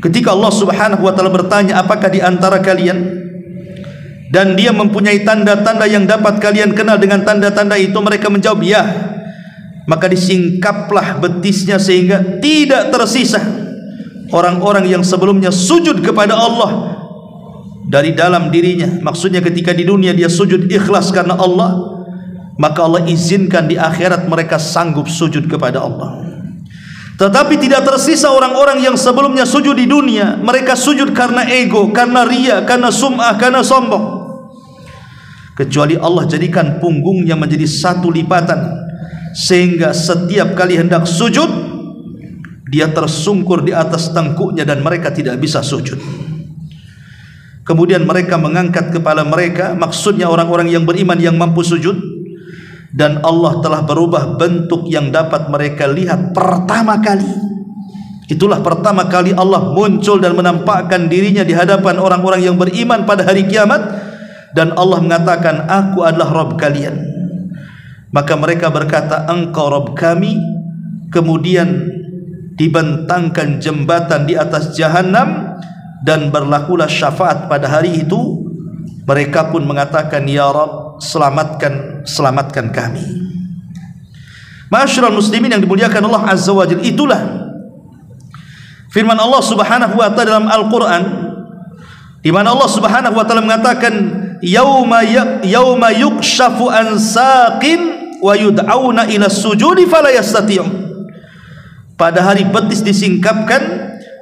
Speaker 2: Ketika Allah Subhanahu wa taala bertanya, apakah di antara kalian dan dia mempunyai tanda-tanda yang dapat kalian kenal dengan tanda-tanda itu, mereka menjawab ya. Maka disingkaplah betisnya sehingga tidak tersisa orang-orang yang sebelumnya sujud kepada Allah dari dalam dirinya. Maksudnya ketika di dunia dia sujud ikhlas karena Allah, maka Allah izinkan di akhirat mereka sanggup sujud kepada Allah. Tetapi tidak tersisa orang-orang yang sebelumnya sujud di dunia, mereka sujud karena ego, karena riya, karena sum'ah, karena sombong. Kecuali Allah jadikan punggungnya menjadi 1 lipatan, sehingga setiap kali hendak sujud dia tersungkur di atas tengkuknya dan mereka tidak bisa sujud. Kemudian mereka mengangkat kepala mereka, maksudnya orang-orang yang beriman yang mampu sujud, dan Allah telah berubah bentuk yang dapat mereka lihat pertama kali. Itulah pertama kali Allah muncul dan menampakkan dirinya di hadapan orang-orang yang beriman pada hari kiamat, dan Allah mengatakan, aku adalah Rabb kalian. Maka mereka berkata, engkau Rabb kami. Kemudian dibentangkan jembatan di atas jahanam dan berlakulah syafaat pada hari itu. Mereka pun mengatakan, ya Rabb, selamatkan kami. Ma'asyiral muslimin yang dimuliakan Allah Azza wa Jalla, itulah firman Allah Subhanahu wa taala dalam Al-Qur'an, di mana Allah Subhanahu wa taala mengatakan, yauma yukshafu an saqin wa yud'auna ila sujudi fala yastati'un. Pada hari betis disingkapkan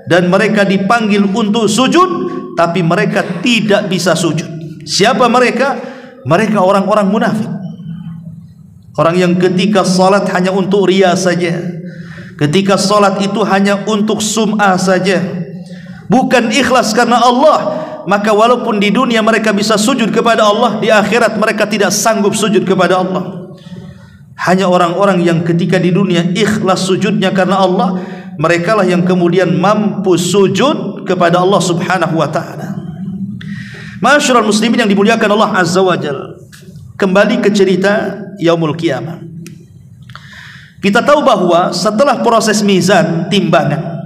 Speaker 2: dan mereka dipanggil untuk sujud, tapi mereka tidak bisa sujud. Siapa mereka? Mereka orang-orang munafik, orang yang ketika salat hanya untuk riya saja, ketika salat itu hanya untuk sum'ah saja, bukan ikhlas karena Allah. Maka walaupun di dunia mereka bisa sujud kepada Allah, di akhirat mereka tidak sanggup sujud kepada Allah. Hanya orang-orang yang ketika di dunia ikhlas sujudnya karena Allah, merekalah yang kemudian mampu sujud kepada Allah Subhanahu wa taala. Ma'asyiral muslimin yang dimuliakan Allah Azza wa Jalla, kembali ke cerita Yaumul Qiyamah. Kita tahu bahwa setelah proses mizan, timbangan,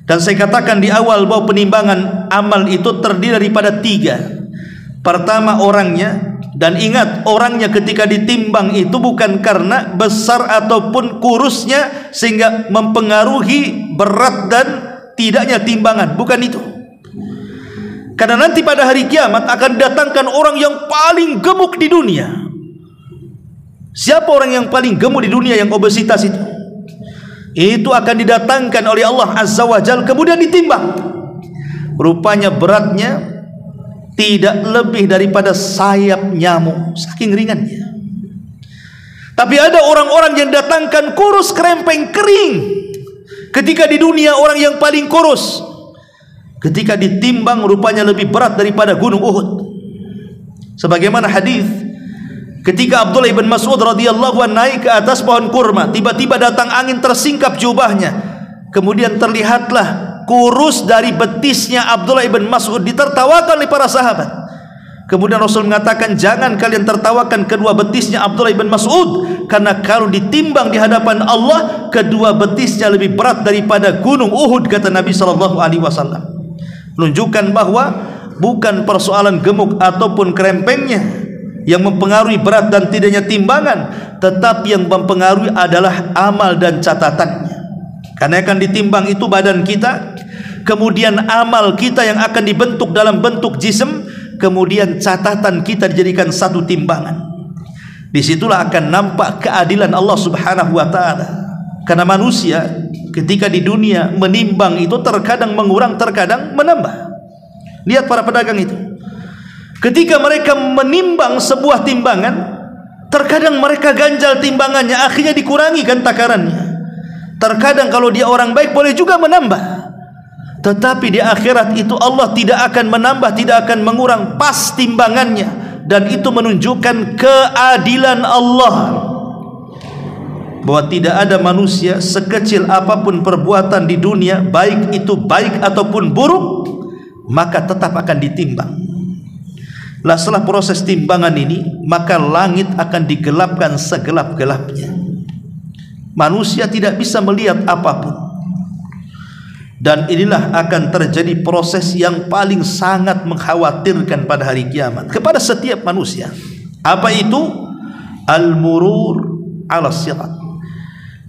Speaker 2: dan saya katakan di awal bahwa penimbangan amal itu terdiri daripada 3. Pertama, orangnya. Dan ingat, orangnya ketika ditimbang itu bukan karena besar ataupun kurusnya sehingga mempengaruhi berat dan tidaknya timbangan, bukan itu. Karena nanti pada hari kiamat akan datangkan orang yang paling gemuk di dunia. Siapa orang yang paling gemuk di dunia, yang obesitas itu? Itu akan didatangkan oleh Allah Azza wa Jalla, kemudian ditimbang. Rupanya beratnya tidak lebih daripada sayap nyamuk, saking ringannya. Tapi ada orang-orang yang datangkan kurus, krempeng, kering. Ketika di dunia orang yang paling kurus, ketika ditimbang rupanya lebih berat daripada gunung Uhud. Sebagaimana hadis ketika Abdullah ibn Mas'ud radhiyallahu anhu naik ke atas pohon kurma, tiba-tiba datang angin tersingkap jubahnya. Kemudian terlihatlah kurus dari betisnya Abdullah ibn Mas'ud ditertawakan oleh para sahabat. Kemudian Rasul mengatakan, jangan kalian tertawakan kedua betisnya Abdullah ibn Mas'ud, karena kalau ditimbang di hadapan Allah, kedua betisnya lebih berat daripada gunung Uhud, kata Nabi SAW. Menunjukkan bahwa bukan persoalan gemuk ataupun kerempengnya yang mempengaruhi berat dan tidaknya timbangan, tetapi yang mempengaruhi adalah amal dan catatannya. Karena akan ditimbang itu badan kita, kemudian amal kita yang akan dibentuk dalam bentuk jism, kemudian catatan kita dijadikan satu timbangan. Disitulah akan nampak keadilan Allah Subhanahu wa ta'ala. Karena manusia ketika di dunia menimbang itu terkadang mengurang, terkadang menambah. Lihat para pedagang itu, ketika mereka menimbang sebuah timbangan, terkadang mereka ganjal timbangannya, akhirnya dikurangi kan takarannya. Terkadang kalau dia orang baik boleh juga menambah, tetapi di akhirat itu Allah tidak akan menambah, tidak akan mengurang, pas timbangannya. Dan itu menunjukkan keadilan Allah, bahwa tidak ada manusia sekecil apapun perbuatan di dunia, baik itu baik ataupun buruk, maka tetap akan ditimbang. Lah setelah proses timbangan ini, maka langit akan digelapkan segelap-gelapnya. Manusia tidak bisa melihat apapun. Dan inilah akan terjadi proses yang paling sangat mengkhawatirkan pada hari kiamat kepada setiap manusia. Apa itu? Al-murur ala sirat.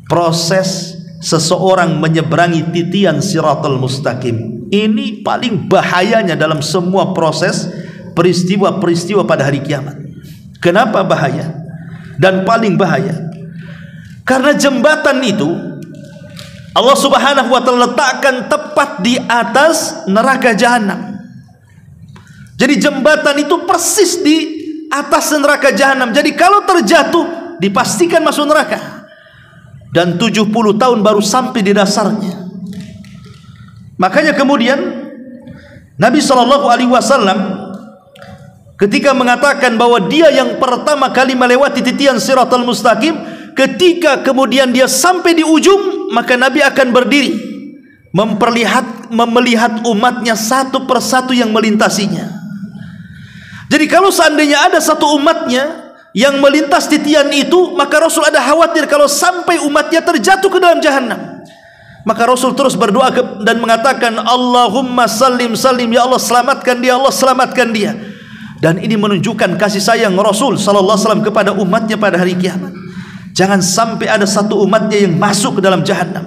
Speaker 2: Proses seseorang menyeberangi titian siratal mustaqim. Ini paling bahayanya dalam semua proses peristiwa-peristiwa pada hari kiamat. Kenapa bahaya? Dan paling bahaya karena jembatan itu Allah Subhanahu wa ta'ala letakkan tepat di atas neraka jahanam. Jadi jembatan itu persis di atas neraka jahanam. Jadi kalau terjatuh dipastikan masuk neraka. Dan 70 tahun baru sampai di dasarnya. Makanya kemudian Nabi SAW ketika mengatakan bahwa dia yang pertama kali melewati titian siratal mustaqim, ketika kemudian dia sampai di ujung, maka Nabi akan berdiri melihat umatnya satu persatu yang melintasinya. Jadi kalau seandainya ada satu umatnya yang melintas titian itu, maka Rasul ada khawatir kalau sampai umatnya terjatuh ke dalam jahanam. Maka Rasul terus berdoa dan mengatakan, Allahumma salim salim, ya Allah selamatkan dia, Allah selamatkan dia. Dan ini menunjukkan kasih sayang Rasul sallallahu alaihi wasallam kepada umatnya pada hari kiamat. Jangan sampai ada satu umatnya yang masuk ke dalam jahanam.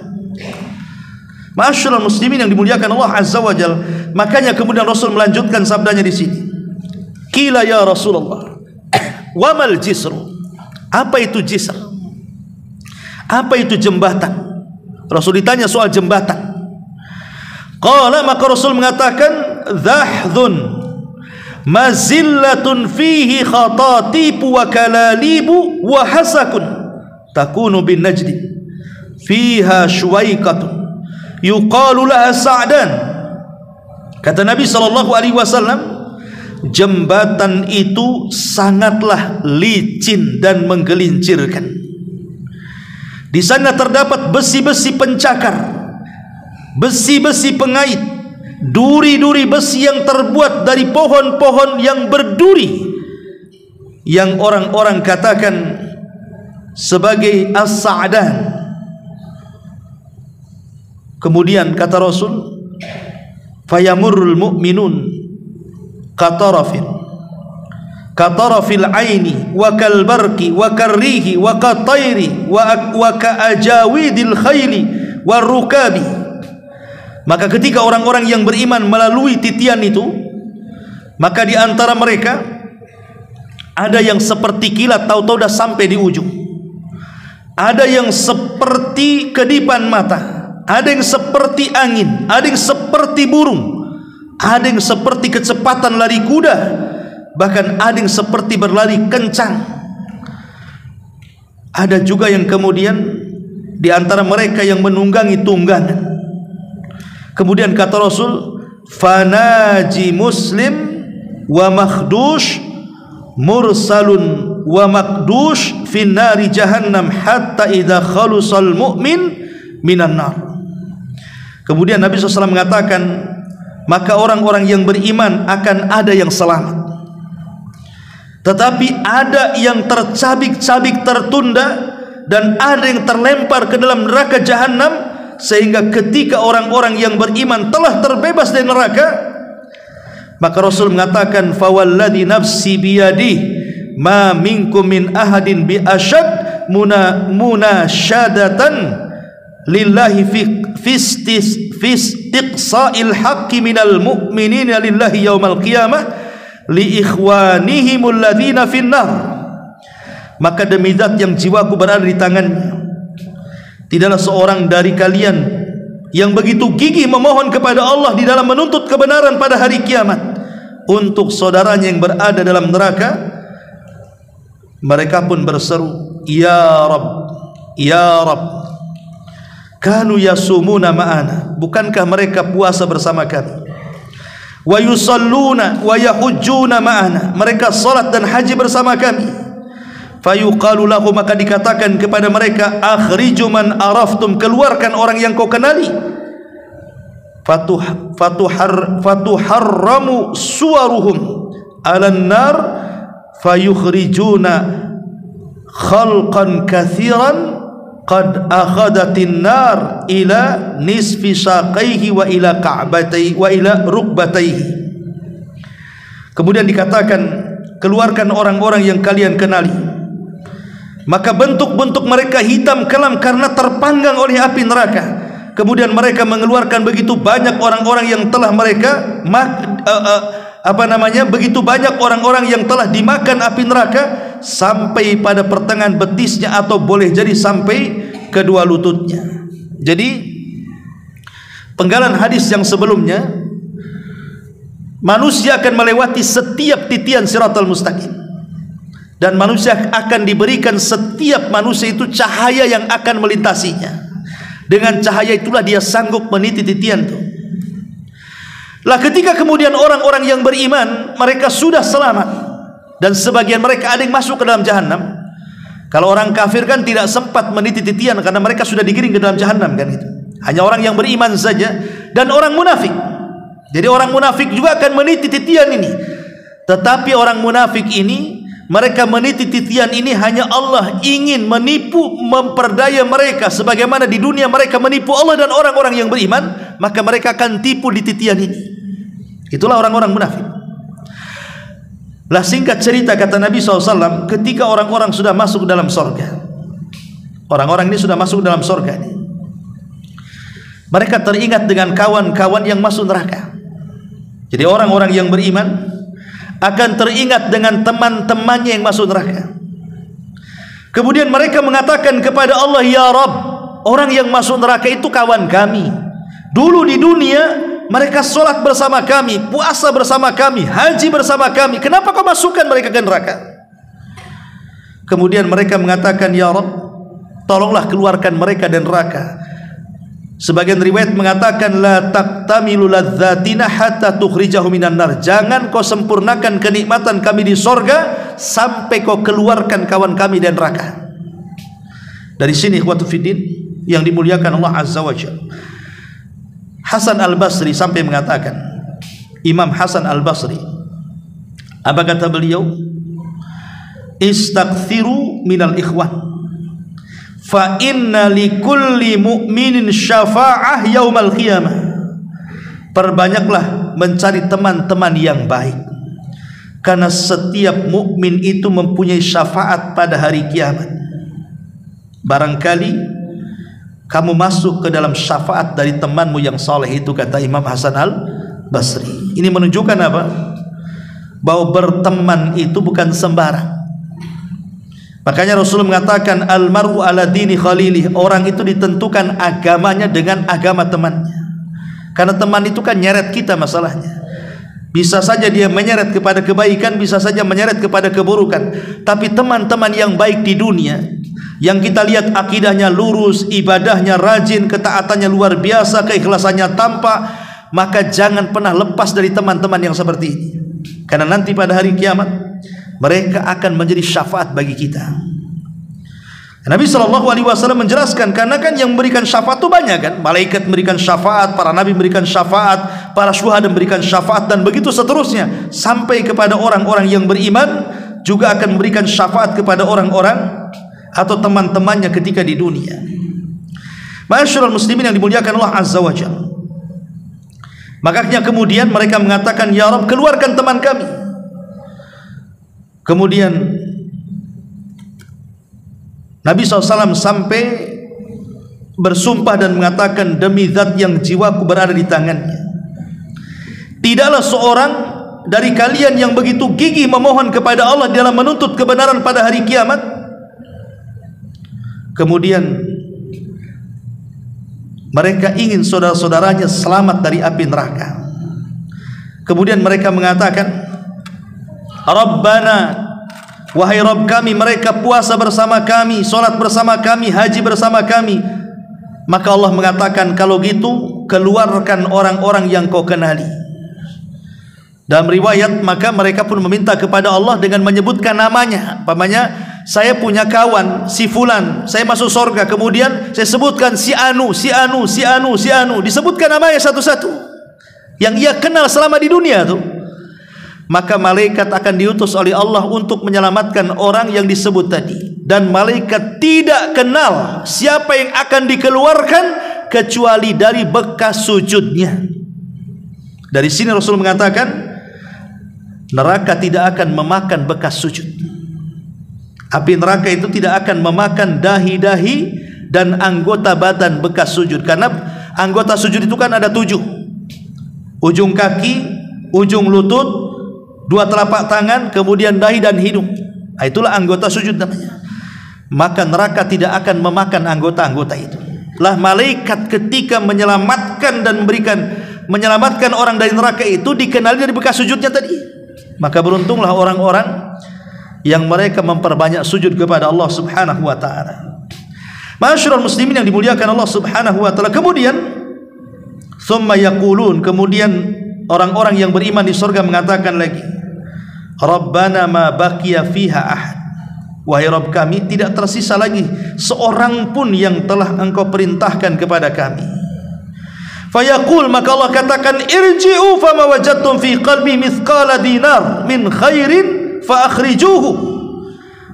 Speaker 2: Ma'asyiral muslimin yang dimuliakan Allah Azza wa Jalla. Makanya kemudian Rasul melanjutkan sabdanya di sini. Qila ya Rasulullah, wa mal jisru? Apa itu jisr? Apa itu jembatan? Rasul ditanya soal jembatan. Qala, maka Rasul mengatakan, dhahdhun mazillatun fihi khatatibu wa kalalibu wa hasakun takunu bin najdi fiha syuwaikatun yuqalu laha sa'dan. Kata Nabi SAW, jembatan itu sangatlah licin dan menggelincirkan. Di sana terdapat besi-besi pencakar, besi-besi pengait, duri-duri besi yang terbuat dari pohon-pohon yang berduri, yang orang-orang katakan sebagai as-sa'dan. Kemudian kata Rasul, fayamurrul mu'minun katarafil aini wa kalbarki wa karrihi wa katairi wa kaajawidil khayli wa rukabi. Maka ketika orang-orang yang beriman melalui titian itu, maka di antara mereka ada yang seperti kilat, tahu-tahu dah sampai di ujung. Ada yang seperti kedipan mata, ada yang seperti angin, ada yang seperti burung, ada yang seperti kecepatan lari kuda, bahkan ada yang seperti berlari kencang. Ada juga yang kemudian di antara mereka yang menunggangi tunggangan. Kemudian kata Rasul, fanaji muslim wa makhdush mursalun wa makdush fin nari jahannam hatta idza khalusal mu'min minan nar. Kemudian Nabi SAW mengatakan, maka orang-orang yang beriman akan ada yang selamat, tetapi ada yang tercabik-cabik, tertunda, dan ada yang terlempar ke dalam neraka jahanam, sehingga ketika orang-orang yang beriman telah terbebas dari neraka, maka Rasul mengatakan, fawalladhi nafsi biyadih ma minkum min ahadin bi asyad munasyadatan lillahi fi istiqsa'il haqqi minal mu'minina lillahi yaumal qiyamah li ikhwanihimul ladzina finnar. Maka demi zat yang jiwaku berada di tangannya, tidaklah seorang dari kalian yang begitu gigih memohon kepada Allah di dalam menuntut kebenaran pada hari kiamat untuk saudaranya yang berada dalam neraka. Mereka pun berseru, ya Rabb, ya Rabb, kanu yasumuna ma'ana, bukankah mereka puasa bersama kami, wa yusalluna wa yahujjuna ma'ana, mereka salat dan haji bersama kami. Fayuqalu lahu, maka dikatakan kepada mereka, akhriju man araftum, keluarkan orang yang kau kenali. Fatuharramu suwaruhum alan nar fayukhrijuna khalqan kathiran qad akhadatin nar ila nisfi saqaihi wa ila ka'bataihi wa ila rukbataihi. Kemudian dikatakan, keluarkan orang-orang yang kalian kenali. Maka bentuk-bentuk mereka hitam kelam karena terpanggang oleh api neraka. Kemudian mereka mengeluarkan begitu banyak orang-orang yang telah mereka begitu banyak orang-orang yang telah dimakan api neraka sampai pada pertengahan betisnya, atau boleh jadi sampai kedua lututnya. Jadi penggalan hadis yang sebelumnya, manusia akan melewati setiap titian Siratal Mustaqim, dan manusia akan diberikan, setiap manusia itu cahaya yang akan melintasinya. Dengan cahaya itulah dia sanggup meniti titian itu. Lah ketika kemudian orang-orang yang beriman, mereka sudah selamat, dan sebagian mereka ada yang masuk ke dalam jahanam. Kalau orang kafir kan tidak sempat meniti titian karena mereka sudah digiring ke dalam jahanam kan itu. Hanya orang yang beriman saja dan orang munafik. Jadi orang munafik juga akan meniti titian ini. Tetapi orang munafik ini, mereka meniti titian ini hanya Allah ingin menipu, memperdaya mereka sebagaimana di dunia mereka menipu Allah dan orang-orang yang beriman, maka mereka akan tipu di titian ini. Itulah orang-orang munafik. Lah singkat cerita, kata Nabi SAW, ketika orang-orang sudah masuk dalam sorga, orang-orang ini sudah masuk dalam sorga ini, mereka teringat dengan kawan-kawan yang masuk neraka. Jadi orang-orang yang beriman akan teringat dengan teman-temannya yang masuk neraka. Kemudian mereka mengatakan kepada Allah, ya Rabb, orang yang masuk neraka itu kawan kami. Dulu di dunia mereka sholat bersama kami, puasa bersama kami, haji bersama kami. Kenapa kau masukkan mereka ke neraka? Kemudian mereka mengatakan, ya Rabb, tolonglah keluarkan mereka dari neraka. Sebagian riwayat mengatakan, la taqtamilu ladzatina hatta tukhrijahu minan nar, jangan kau sempurnakan kenikmatan kami di sorga sampai kau keluarkan kawan kami dari neraka. Dari sini ikhwatu fiddin yang dimuliakan Allah Azza wa Jalla, Hasan Al-Basri sampai mengatakan, Imam Hasan Al-Basri, apa kata beliau? Istaghfiru minal ikhwan, fa inna likulli mu'minin syafa'ah yaumal qiyamah. Perbanyaklah mencari teman-teman yang baik, karena setiap mukmin itu mempunyai syafaat pada hari kiamat. Barangkali kamu masuk ke dalam syafaat dari temanmu yang saleh itu, kata Imam Hasan Al-Basri. Ini menunjukkan apa? Bahwa berteman itu bukan sembarang. Makanya Rasul mengatakan, almaru ala dini khalilih, orang itu ditentukan agamanya dengan agama temannya. Karena teman itu kan nyeret kita masalahnya. Bisa saja dia menyeret kepada kebaikan, bisa saja menyeret kepada keburukan. Tapi teman-teman yang baik di dunia, yang kita lihat akidahnya lurus, ibadahnya rajin, ketaatannya luar biasa, keikhlasannya tampak, maka jangan pernah lepas dari teman-teman yang seperti ini. Karena nanti pada hari kiamat mereka akan menjadi syafaat bagi kita. Nabi SAW menjelaskan, karena kan yang memberikan syafaat itu banyak kan, malaikat memberikan syafaat, para nabi memberikan syafaat, para syuhada memberikan syafaat, dan begitu seterusnya sampai kepada orang-orang yang beriman juga akan memberikan syafaat kepada orang-orang atau teman-temannya ketika di dunia. Ma'asyiral muslimin yang dimuliakan Allah Azza wa Jalla, makanya kemudian mereka mengatakan, ya Rabb, keluarkan teman kami. Kemudian Nabi SAW sampai bersumpah dan mengatakan, demi zat yang jiwaku berada di tangannya, tidaklah seorang dari kalian yang begitu gigih memohon kepada Allah dalam menuntut kebenaran pada hari kiamat, kemudian mereka ingin saudara-saudaranya selamat dari api neraka. Kemudian mereka mengatakan, Rabbana, wahai Rabb kami, mereka puasa bersama kami, solat bersama kami, haji bersama kami. Maka Allah mengatakan, kalau gitu keluarkan orang-orang yang kau kenali. Dalam riwayat, maka mereka pun meminta kepada Allah dengan menyebutkan namanya. Umpamanya, saya punya kawan si fulan, saya masuk surga, kemudian saya sebutkan si anu, si anu, si anu, si anu, disebutkan namanya satu-satu yang ia kenal selama di dunia tuh. Maka malaikat akan diutus oleh Allah untuk menyelamatkan orang yang disebut tadi, dan malaikat tidak kenal siapa yang akan dikeluarkan kecuali dari bekas sujudnya. Dari sini Rasul mengatakan, neraka tidak akan memakan bekas sujud. Api neraka itu tidak akan memakan dahi-dahi dan anggota badan bekas sujud, karena anggota sujud itu kan ada 7: ujung kaki, ujung lutut, 2 telapak tangan, kemudian dahi dan hidung. Itulah anggota sujud namanya. Maka neraka tidak akan memakan anggota-anggota itu. Lah malaikat ketika menyelamatkan dan menyelamatkan orang dari neraka itu dikenali dari bekas sujudnya tadi. Maka beruntunglah orang-orang yang mereka memperbanyak sujud kepada Allah Subhanahu wa taala. Ma'asyiral muslimin yang dimuliakan Allah Subhanahu wa taala. Kemudian summa yaqulun, kemudian orang-orang yang beriman di surga mengatakan lagi, Rabbana ma baqiya fiha ahad, wahai Rabb kami, tidak tersisa lagi seorang pun yang telah Engkau perintahkan kepada kami. Fayaqul, maka Allah katakan, irji'u fama wajadtum fi qalbi mithqala dinar min khairin fa akhrijuhu.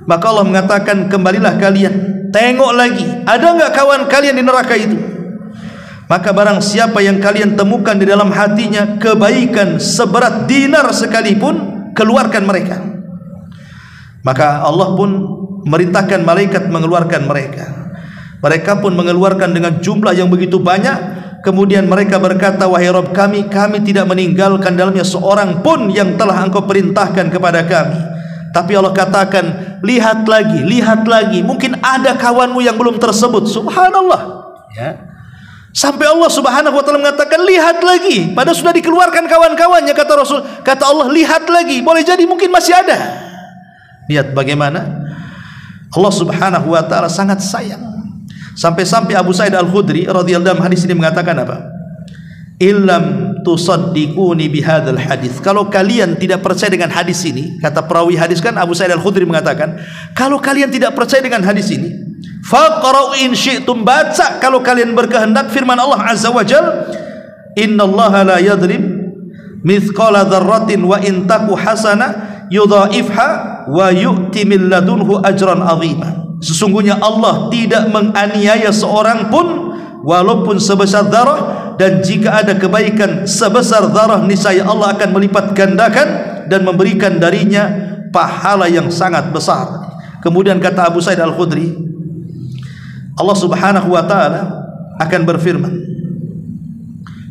Speaker 2: Maka Allah mengatakan, kembalilah kalian, tengok lagi, ada enggak kawan kalian di neraka itu? Maka barang siapa yang kalian temukan di dalam hatinya kebaikan seberat dinar sekalipun, keluarkan mereka. Maka Allah pun merintahkan malaikat mengeluarkan mereka. Mereka pun mengeluarkan dengan jumlah yang begitu banyak. Kemudian mereka berkata, wahai Rabb kami, kami tidak meninggalkan dalamnya seorang pun yang telah Engkau perintahkan kepada kami. Tapi Allah katakan, lihat lagi, mungkin ada kawanmu yang belum tersebut. Subhanallah, ya. Sampai Allah Subhanahu wa taala mengatakan, lihat lagi, padahal sudah dikeluarkan kawan-kawannya. Kata Rasul, kata Allah, lihat lagi, boleh jadi mungkin masih ada. Lihat bagaimana Allah Subhanahu wa taala sangat sayang. Sampai-sampai Abu Sa'id Al-Khudri radhiyallahu anhu hadis ini mengatakan apa? Illam tusaddiquni bihadzal hadis. Kalau kalian tidak percaya dengan hadis ini, kata perawi hadis kan Abu Sa'id Al-Khudri mengatakan, kalau kalian tidak percaya dengan hadis ini, faqra'u in syi'tum, baca kalau kalian berkehendak firman Allah Azza wa Jalla, innallaha la yadrib mithqala dzarratin wa in taku hasana yudha'ifha wa yu'ti min ladunhu ajran 'azima. Sesungguhnya Allah tidak menganiaya seorang pun walaupun sebesar darah, dan jika ada kebaikan sebesar darah niscaya Allah akan melipat gandakan dan memberikan darinya pahala yang sangat besar. Kemudian kata Abu Sa'id Al-Khudri, Allah Subhanahu wa taala akan berfirman,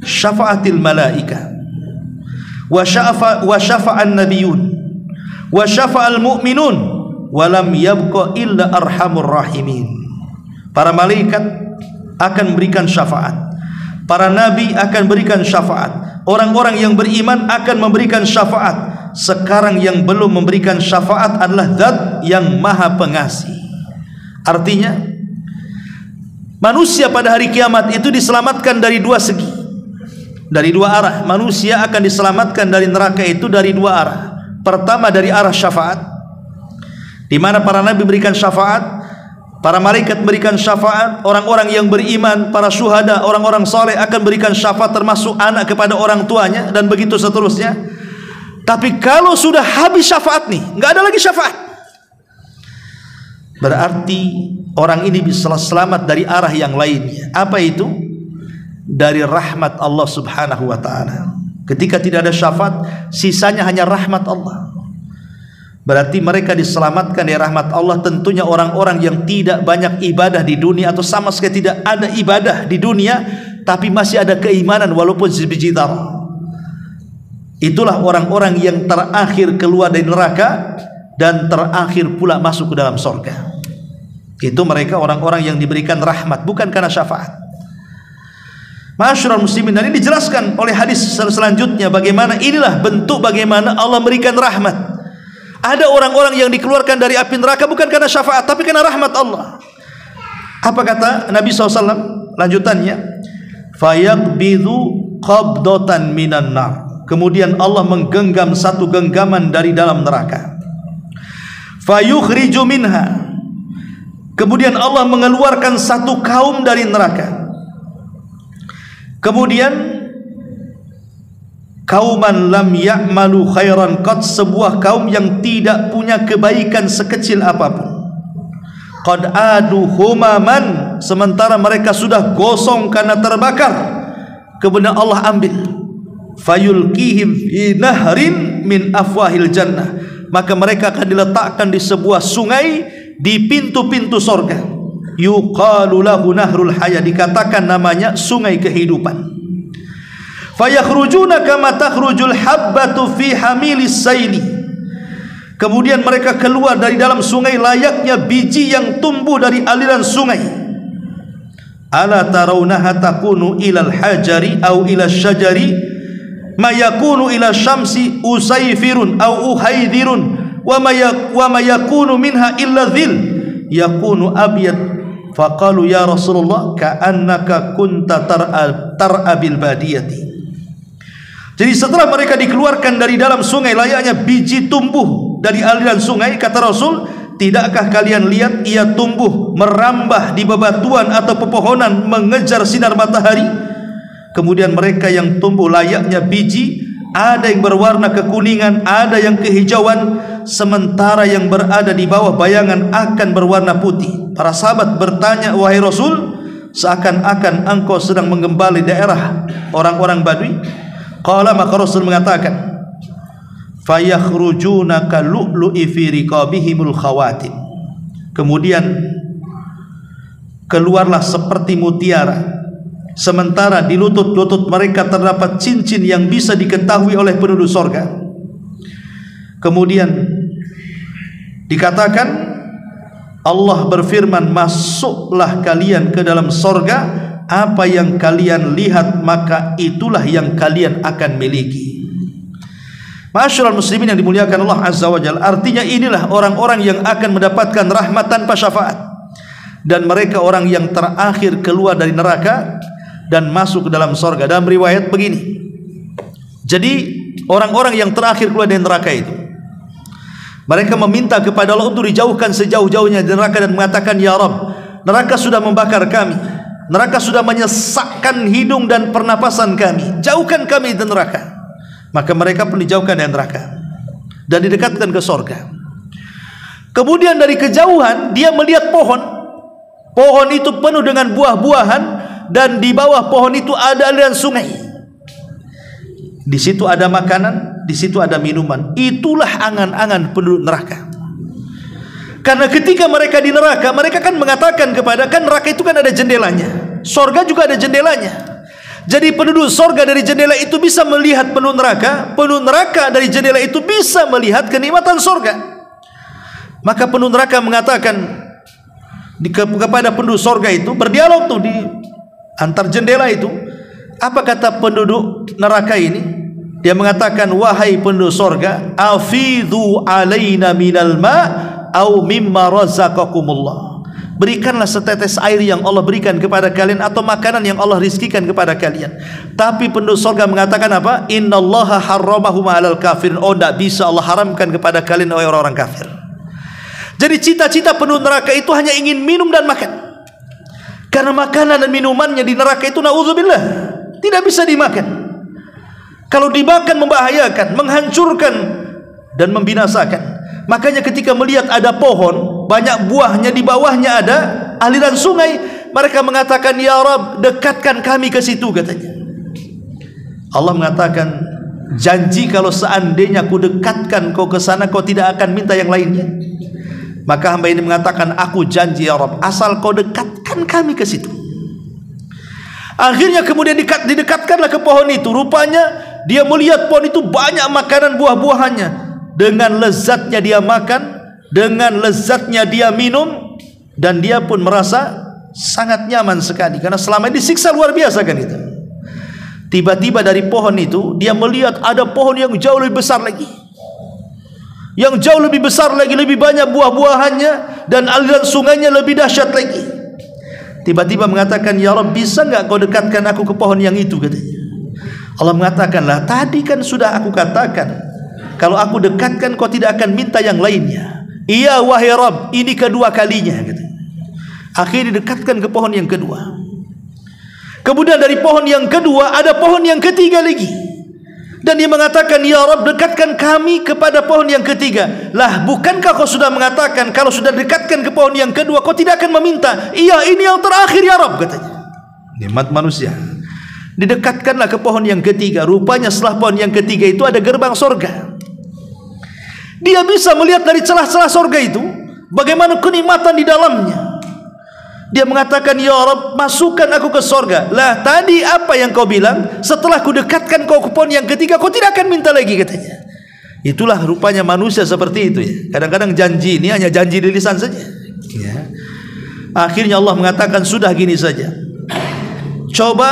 Speaker 2: syafa'atil malaika wa syafa'an nabiyun wa syafa'al mu'minun wa lam yabqa illa arhamur rahimin. Para malaikat akan memberikan syafaat, para nabi akan berikan syafaat, orang-orang yang beriman akan memberikan syafaat. Sekarang yang belum memberikan syafaat adalah Zat yang Maha Pengasih. Artinya manusia pada hari kiamat itu diselamatkan dari 2 segi, dari 2 arah. Manusia akan diselamatkan dari neraka itu dari 2 arah. Pertama dari arah syafaat, di mana para nabi berikan syafaat, para malaikat berikan syafaat, orang-orang yang beriman, para syuhada, orang-orang saleh akan berikan syafaat, termasuk anak kepada orang tuanya, dan begitu seterusnya. Tapi kalau sudah habis syafaat nih, nggak ada lagi syafaat, berarti orang ini bisa selamat dari arah yang lainnya. Apa itu? Dari rahmat Allah subhanahu wa ta'ala. Ketika tidak ada syafaat, sisanya hanya rahmat Allah. Berarti mereka diselamatkan dari rahmat Allah. Tentunya orang-orang yang tidak banyak ibadah di dunia, atau sama sekali tidak ada ibadah di dunia, tapi masih ada keimanan walaupun sebiji dzarrah. Itulah orang-orang yang terakhir keluar dari neraka dan terakhir pula masuk ke dalam surga. Itu mereka orang-orang yang diberikan rahmat, bukan karena syafaat. Ma'asyiral muslimin, dan ini dijelaskan oleh hadis selanjutnya bagaimana inilah bentuk bagaimana Allah memberikan rahmat. Ada orang-orang yang dikeluarkan dari api neraka bukan karena syafaat, tapi karena rahmat Allah. Apa kata Nabi SAW lanjutannya? Fayaqbidhu qabdatan minan nar. Kemudian Allah menggenggam satu genggaman dari dalam neraka. Fayukhriju minha. Kemudian Allah mengeluarkan satu kaum dari neraka. Kemudian kauman lam ya'malu khairan qad, sebuah kaum yang tidak punya kebaikan sekecil apapun. Qad adu humaman, sementara mereka sudah gosong karena terbakar. Kemudian Allah ambil, fayulqihim fi nahrin min afwahil jannah, maka mereka akan diletakkan di sebuah sungai di pintu-pintu sorga. Yuqalu lahu nahrul haya, dikatakan namanya sungai kehidupan. Fayakhrujuna kama takhrujul habbatu fi hamilis saili. Kemudian mereka keluar dari dalam sungai layaknya biji yang tumbuh dari aliran sungai. Ala tarawnaha takunu ilal hajari au ila syajari ma yakunu ila syamsi usayfirun au uhaydirun wa ma yakunu minha illa dhil yakunu abyad. Faqalu ya Rasulullah ka'annaka kunta tar'abil badiyati. Jadi setelah mereka dikeluarkan dari dalam sungai layaknya biji tumbuh dari aliran sungai, kata Rasul, tidakkah kalian lihat ia tumbuh merambah di bebatuan atau pepohonan mengejar sinar matahari? Kemudian mereka yang tumbuh layaknya biji, ada yang berwarna kekuningan, ada yang kehijauan, sementara yang berada di bawah bayangan akan berwarna putih. Para sahabat bertanya, wahai Rasul, seakan-akan engkau sedang menggembali daerah orang-orang Badui. Qala, maka Rasul mengatakan, fayakhrujuna kalu'lu'i fi riqabihimul khawatim. Kemudian keluarlah seperti mutiara, sementara di lutut-lutut mereka terdapat cincin yang bisa diketahui oleh penduduk sorga. Kemudian dikatakan, Allah berfirman, masuklah kalian ke dalam sorga, apa yang kalian lihat maka itulah yang kalian akan miliki. Ma'asyiral muslimin yang dimuliakan Allah Azza wa Jalla, artinya inilah orang-orang yang akan mendapatkan rahmat tanpa syafaat, dan mereka orang yang terakhir keluar dari neraka dan masuk ke dalam sorga. Dalam riwayat begini, jadi orang-orang yang terakhir keluar dari neraka itu, mereka meminta kepada Allah untuk dijauhkan sejauh-jauhnya dari neraka dan mengatakan, ya Rabb, neraka sudah membakar kami, neraka sudah menyesakkan hidung dan pernapasan kami, jauhkan kami dari neraka. Maka mereka pun dijauhkan dari neraka dan didekatkan ke sorga. Kemudian dari kejauhan dia melihat pohon. Pohon itu penuh dengan buah-buahan, dan di bawah pohon itu ada aliran sungai. Di situ ada makanan, di situ ada minuman. Itulah angan-angan penduduk neraka. Karena ketika mereka di neraka, mereka kan mengatakan kepada, kan neraka itu kan ada jendelanya, sorga juga ada jendelanya. Jadi penduduk sorga dari jendela itu bisa melihat penduduk neraka dari jendela itu bisa melihat kenikmatan sorga. Maka penduduk neraka mengatakan kepada penduduk sorga itu, berdialog tuh di antar jendela itu. Apa kata penduduk neraka ini? Dia mengatakan, wahai penduduk sorga, afidhu alaina minal ma' au mimma razaqakumullah. Berikanlah setetes air yang Allah berikan kepada kalian, atau makanan yang Allah rizkikan kepada kalian. Tapi penduduk surga mengatakan apa? Innallaha harramahum 'alal kafirin. Oh, tidak bisa Allah haramkan kepada kalian oleh orang-orang kafir. Jadi cita-cita penduduk neraka itu hanya ingin minum dan makan. Karena makanan dan minumannya di neraka itu na'udzubillah tidak bisa dimakan. Kalau dimakan membahayakan, menghancurkan dan membinasakan. Makanya ketika melihat ada pohon, banyak buahnya, di bawahnya ada aliran sungai, mereka mengatakan, ya Rabb, dekatkan kami ke situ, katanya. Allah mengatakan, janji kalau seandainya aku dekatkan kau ke sana, kau tidak akan minta yang lainnya. Maka hamba ini mengatakan, aku janji ya Rabb, asal kau dekatkan kami ke situ. Akhirnya kemudian didekatkanlah ke pohon itu. Rupanya dia melihat pohon itu banyak makanan buah-buahannya. Dengan lezatnya dia makan, dengan lezatnya dia minum, dan dia pun merasa sangat nyaman sekali. Karena selama ini disiksa luar biasa kan itu. Tiba-tiba dari pohon itu dia melihat ada pohon yang jauh lebih besar lagi, yang jauh lebih besar lagi, lebih banyak buah-buahannya, dan aliran sungainya lebih dahsyat lagi. Tiba-tiba mengatakan, ya Rabb, bisa enggak kau dekatkan aku ke pohon yang itu, katanya. Allah mengatakanlah, tadi kan sudah aku katakan, kalau aku dekatkan kau tidak akan minta yang lainnya. Iya wahai Rabb, ini kedua kalinya, katanya. Akhirnya didekatkan ke pohon yang kedua. Kemudian dari pohon yang kedua ada pohon yang ketiga lagi. Dan dia mengatakan, ya Rabb, dekatkan kami kepada pohon yang ketiga. Lah, bukankah kau sudah mengatakan kalau sudah dekatkan ke pohon yang kedua kau tidak akan meminta? Iya, ini yang terakhir ya Rabb, katanya. Nikmat manusia. Didekatkanlah ke pohon yang ketiga. Rupanya setelah pohon yang ketiga itu ada gerbang sorga. Dia bisa melihat dari celah-celah sorga itu bagaimana kenikmatan di dalamnya. Dia mengatakan, ya Rabb, masukkan aku ke sorga. Lah, tadi apa yang kau bilang? Setelah ku dekatkan kau ke pohon yang ketiga, kau tidak akan minta lagi, katanya. Itulah rupanya manusia seperti itu ya. Kadang-kadang janji ini hanya janji di lisan saja ya. Akhirnya Allah mengatakan, sudah gini saja, coba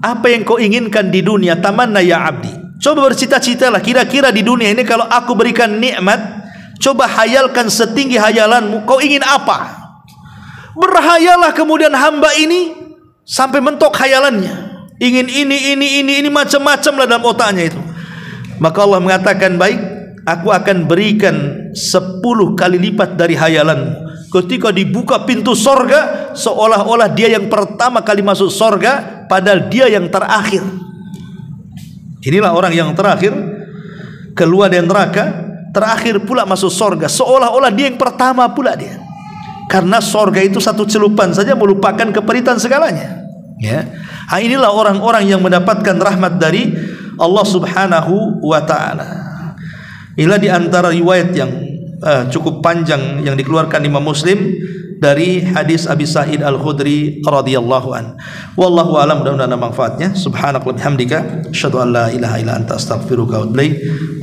Speaker 2: apa yang kau inginkan di dunia, tamanna ya abdi. Coba bercita-citalah, kira-kira di dunia ini kalau aku berikan nikmat, coba hayalkan setinggi hayalanmu, kau ingin apa? Berhayalah kemudian hamba ini sampai mentok hayalannya, ingin ini macam-macam lah dalam otaknya itu. Maka Allah mengatakan, baik, aku akan berikan 10 kali lipat dari hayalanmu. Ketika dibuka pintu sorga, seolah-olah dia yang pertama kali masuk sorga, padahal dia yang terakhir. Inilah orang yang terakhir keluar dari neraka, terakhir pula masuk sorga, seolah-olah dia yang pertama pula dia. Karena sorga itu satu celupan saja melupakan keperitan segalanya ya. Inilah orang-orang yang mendapatkan rahmat dari Allah subhanahu wa ta'ala. Inilah di antara riwayat yang cukup panjang yang dikeluarkan Imam Muslim dari hadis Abi Sa'id Al-Khudri radhiyallahu an. Wallahu a'lam, mudah-mudahan ada manfaatnya. Subhanakallahumma bihamdika, asyhadu an la ilaha illa anta, astaghfiruka wa atubu ilaik.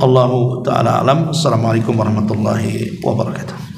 Speaker 2: Allahu ta'ala alam. Assalamualaikum warahmatullahi wabarakatuh.